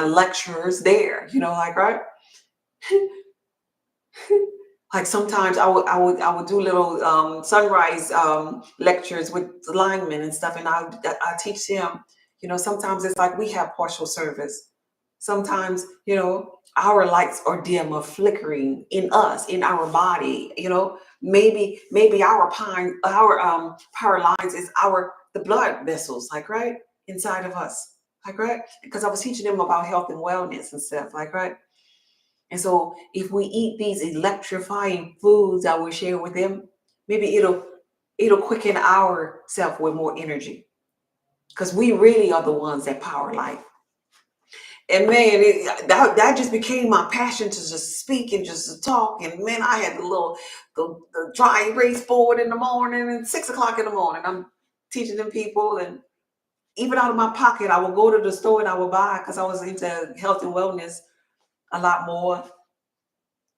lectures there, like right. Like sometimes I would do little sunrise lectures with linemen and stuff, and I teach them. Sometimes it's like we have partial service. Sometimes our lights are dim or flickering in us, in our body. Maybe our power lines is the blood vessels, like right inside of us, like right. Because I was teaching them about health and wellness and stuff, like right. And so if we eat these electrifying foods I will share with them, maybe it'll quicken ourself with more energy. Because we really are the ones that power life. And man, that just became my passion to just speak and just to talk. And man, I had the dry erase board in the morning and 6 o'clock in the morning. I'm teaching them people, and even out of my pocket, I would go to the store and I would buy, because I was into health and wellness a lot more.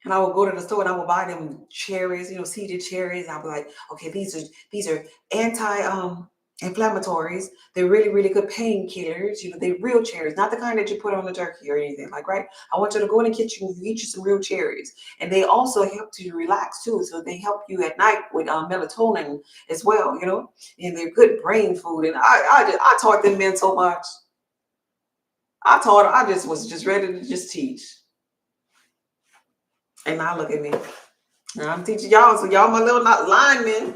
And I would go to the store and I would buy them cherries, seeded cherries. I'd be like, okay, these are anti-inflammatories. They're really, really good painkillers. They're real cherries, not the kind that you put on the turkey or anything. Like, right? I want you to go in the kitchen and get you some real cherries. And they also help you relax too. So they help you at night with melatonin as well, and they're good brain food. And I taught them men so much. I just was just ready to just teach. And now look at me. Now I'm teaching y'all, so y'all my little not linemen.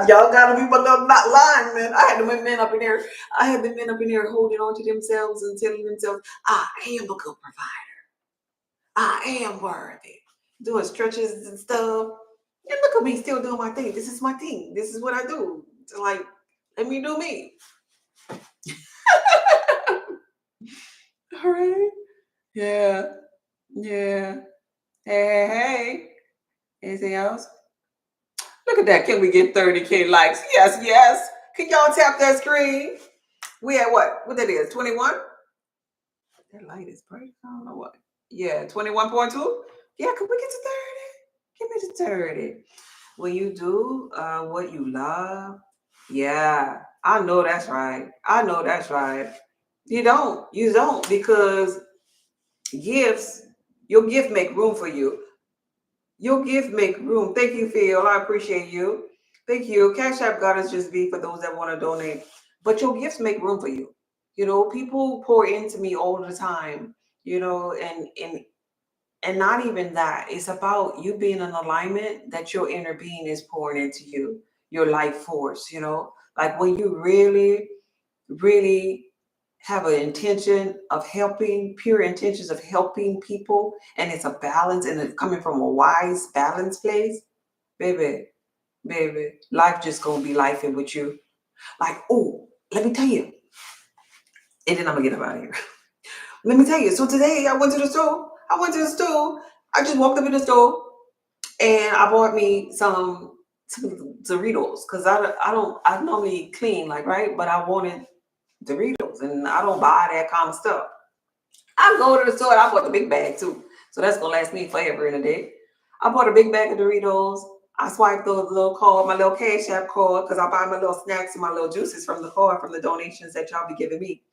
Y'all gotta be my little not linemen. I had the men up in there. I had the men up in there holding on to themselves and telling themselves, I am a good provider. I am worthy. Doing stretches and stuff. And look at me still doing my thing. This is my thing. This is what I do. Like, let me do me. All right. Yeah. Yeah. Hey. Anything else? Look at that. Can we get 30K likes? Yes, yes. Can y'all tap that screen? We at what that is? 21? That light is bright. I don't know what. Yeah, 21.2. Yeah, can we get to 30? Give me to 30. When you do what you love, yeah, I know that's right. I know that's right. You don't, because gifts, your gift make room for you. Your gift make room. Thank you, Phil. I appreciate you. Thank you. Cash App got us just be for those that want to donate. But your gifts make room for you. People pour into me all the time, and not even that. It's about you being in alignment that your inner being is pouring into you, your life force, like when you really, really have an intention of helping, pure intentions of helping people, and it's a balance and it's coming from a wise, balanced place, baby, baby, life just gonna be lifing with you. Like, oh, let me tell you, and then I'm gonna get up out of here. Let me tell you. So today I went to the store. I just walked up in the store and I bought me some Doritos because I normally clean, like, right, but I wanted Doritos and I don't buy that kind of stuff. I go to the store and I bought the big bag too, so that's gonna last me forever in a day. I bought a big bag of Doritos. I swiped the little card, my little Cash App card, because I buy my little snacks and my little juices from the card from the donations that y'all be giving me.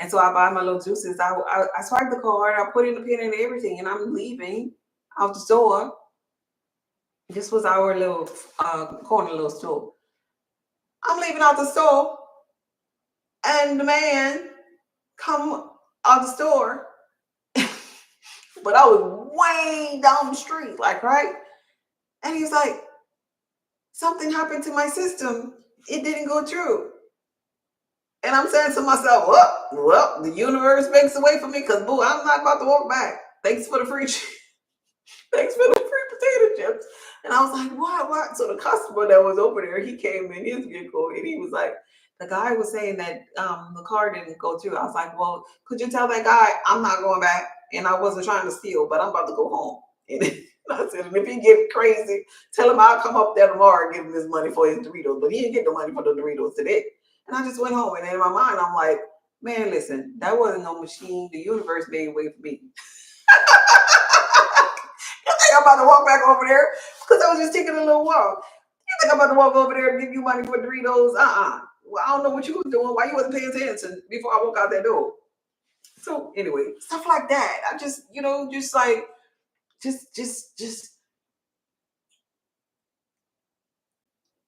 And so I buy my little juices. I swipe the card, I put in the pin and everything, and I'm leaving out the store. This was our little corner little store. I'm leaving out the store, and the man come out the store, but I was way down the street, like, right? And he's like, something happened to my system. It didn't go through. And I'm saying to myself, well, the universe makes a way for me because, boo, I'm not about to walk back. Thanks for the free thanks for the free potato chips. And I was like, what? So the customer that was over there, he came in his vehicle and he was like, the guy was saying that the car didn't go through. I was like, well, could you tell that guy I'm not going back? And I wasn't trying to steal, but I'm about to go home. And I said, and if he get crazy, tell him I'll come up there tomorrow and give him his money for his Doritos. But he didn't get the money for the Doritos today. And I just went home. And in my mind, I'm like, man, listen, that wasn't no machine. The universe made a way for me. You think I'm about to walk back over there? Because I was just taking a little walk. You think I'm about to walk over there and give you money for Doritos? Well, I don't know what you was doing. Why you wasn't paying attention before I walk out that door? So anyway, stuff like that. I just, just like, just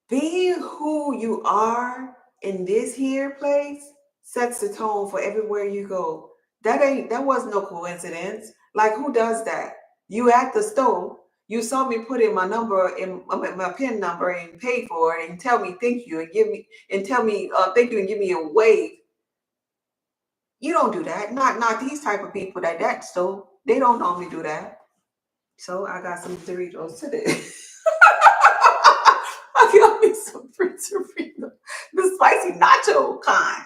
being who you are in this here place sets the tone for everywhere you go. That was no coincidence. Like, who does that? You at the store, you saw me put in my number in my PIN number and pay for it and tell me thank you and give me and tell me thank you and give me a wave. You don't do that. Not these type of people that store. They don't normally do that. So I got some Doritos today. I got me some free Doritos, the spicy nacho kind.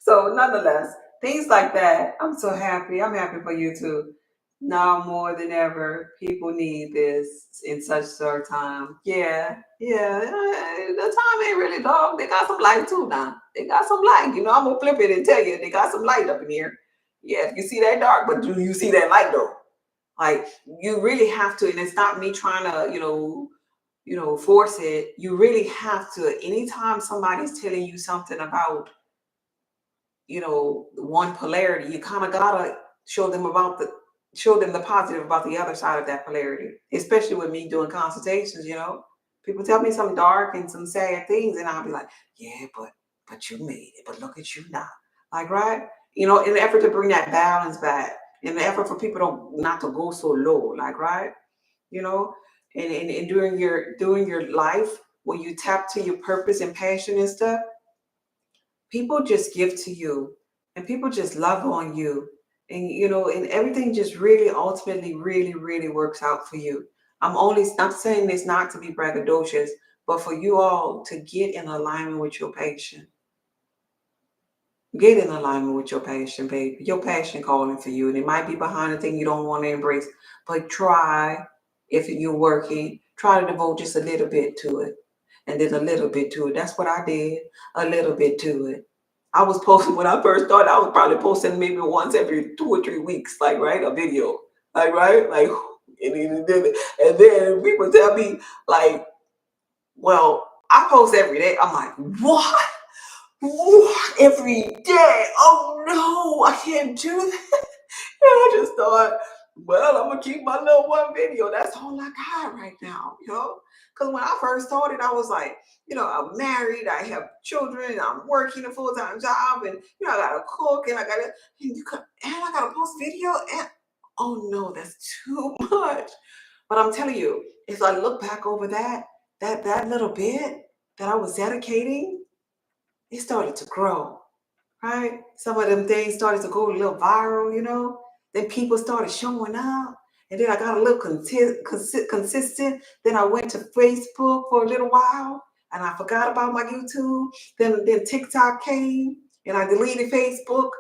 So nonetheless, things like that. I'm so happy. I'm happy for you too. Now more than ever, people need this in such short time. Yeah, yeah. The time ain't really long. They got some light too now. They got some light. I'm gonna flip it and tell you they got some light up in here. Yeah, you see that dark, but do you see that light though? Like, you really have to, and it's not me trying to, force it. You really have to. Anytime somebody's telling you something about, one polarity, you kind of gotta show them the positive about the other side of that polarity. Especially with me doing consultations, people tell me some dark and some sad things, and I'll be like, yeah, but you made it. But look at you now, like, right? In the effort to bring that balance back, in the effort for people not to go so low, like, right? And during your life, when you tap to your purpose and passion and stuff, people just give to you and people just love on you, and everything just really ultimately really really works out for you. I'm only not saying this not to be braggadocious, but for you all to get in alignment with your passion. Get in alignment with your passion, baby. Your passion calling for you, and it might be behind the thing you don't want to embrace, but try. If you're working, try to devote just a little bit to it, and then a little bit to it. That's what I did. A little bit to it. I was posting when I first started. I was probably posting maybe once every 2 or 3 weeks, like, right, a video, like, right, like, And then people tell me, like, well, I post every day. I'm like, what? What? Every day? Oh no, I can't do that. And I just thought, well, I'm gonna keep my little one video. That's all I got right now, you know? Because when I first started, I was like, you know, I'm married, I have children, I'm working a full-time job, and you know, I gotta cook and I gotta post video, and oh no, that's too much. But I'm telling you, if I look back over that little bit that I was dedicating, it started to grow, right? Some of them things started to go a little viral, you know. Then people started showing up, and then I got a little consistent. Then I went to Facebook for a little while, and I forgot about my YouTube. Then TikTok came, and I deleted Facebook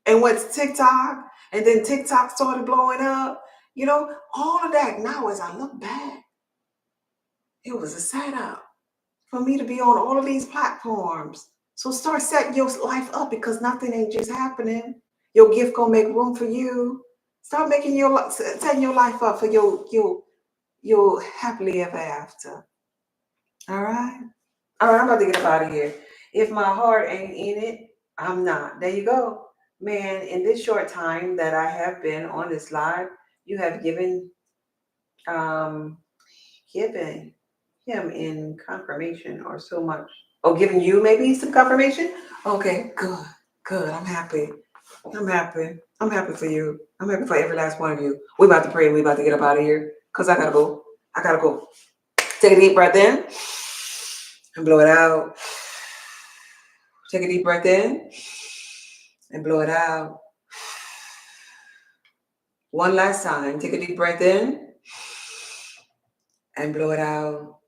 and went to TikTok, and then TikTok started blowing up. You know, all of that. Now, as I look back, it was a setup for me to be on all of these platforms. So start setting your life up, because nothing ain't just happening. Your gift gonna make room for you. Start making setting your life up for your happily ever after. All right. All right, I'm about to get up out of here. If my heart ain't in it, I'm not. There you go. Man, in this short time that I have been on this live, you have given given him in confirmation or so much. Oh, giving you maybe some confirmation? Okay, good, good. I'm happy. I'm happy. I'm happy for you. I'm happy for every last one of you. We about to pray. We about to get up out of here because I gotta go. I gotta go. Take a deep breath in and blow it out. Take a deep breath in and blow it out. One last time. Take a deep breath in and blow it out.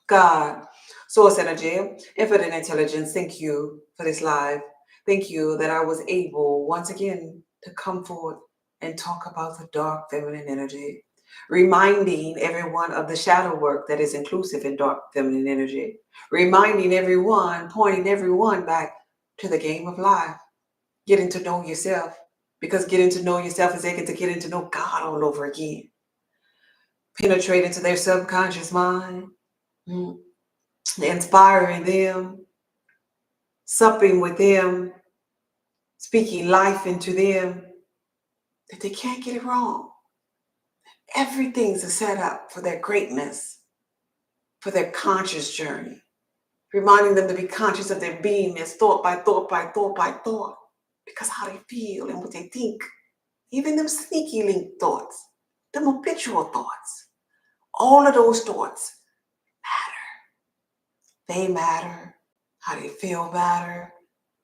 God, source energy, infinite intelligence, thank you for this live. Thank you that I was able once again to come forth and talk about the dark feminine energy, reminding everyone of the shadow work that is inclusive in dark feminine energy, reminding everyone, pointing everyone back to the game of life, getting to know yourself, because getting to know yourself is able to getting to know God all over again, penetrate into their subconscious mind, inspiring them, supping with them, speaking life into them, that they can't get it wrong. Everything's a setup for their greatness, for their conscious journey, reminding them to be conscious of their beingness, thought by thought by thought by thought, because how they feel and what they think, even them sneaky link thoughts, them habitual thoughts, all of those thoughts matter. They matter. How they feel matter.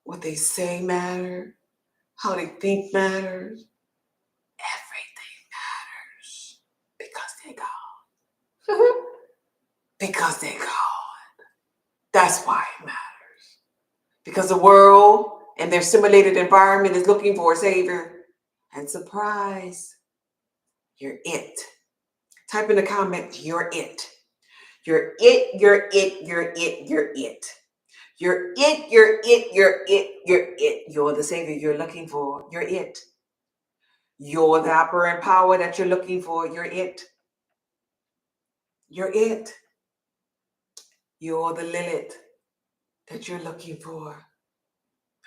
What they say matter. How they think matters. Everything matters. Because they're God. Because they're God. That's why it matters. Because the world and their simulated environment is looking for a savior. And surprise, you're it. Type in the comment, you're it. You're it, you're it, you're it, you're it. You're it, you're it, you're it, you're it. You're the savior you're looking for. You're it. You're the operant power that you're looking for. You're it. You're it. You're the Lilith that you're looking for.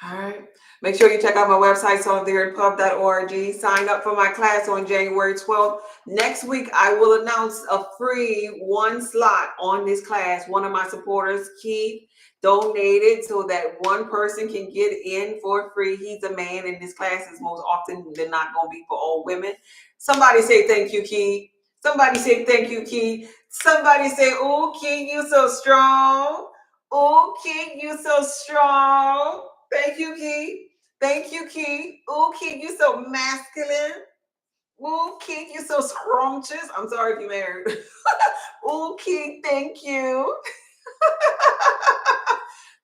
All right. Make sure you check out my website, sonthearthpub.org. Sign up for my class on January 12th. Next week, I will announce a free one slot on this class. One of my supporters, Keith, donated so that one person can get in for free. He's a man, and this class is most often than not going to be for all women. Somebody say thank you, Keith. Somebody say thank you, Keith. Somebody say, oh, Keith, you so strong. Oh, Keith, you so strong. Thank you, Keith. Thank you, Keith. Oh, Keith, you so masculine. Oh, Keith, you so scrumptious. I'm sorry if you're married. Oh, Keith, thank you.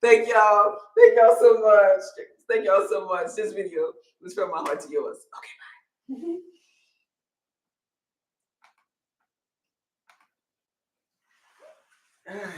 Thank y'all. Thank y'all so much. Thank y'all so much. This video was from my heart to yours. Okay, bye. All right.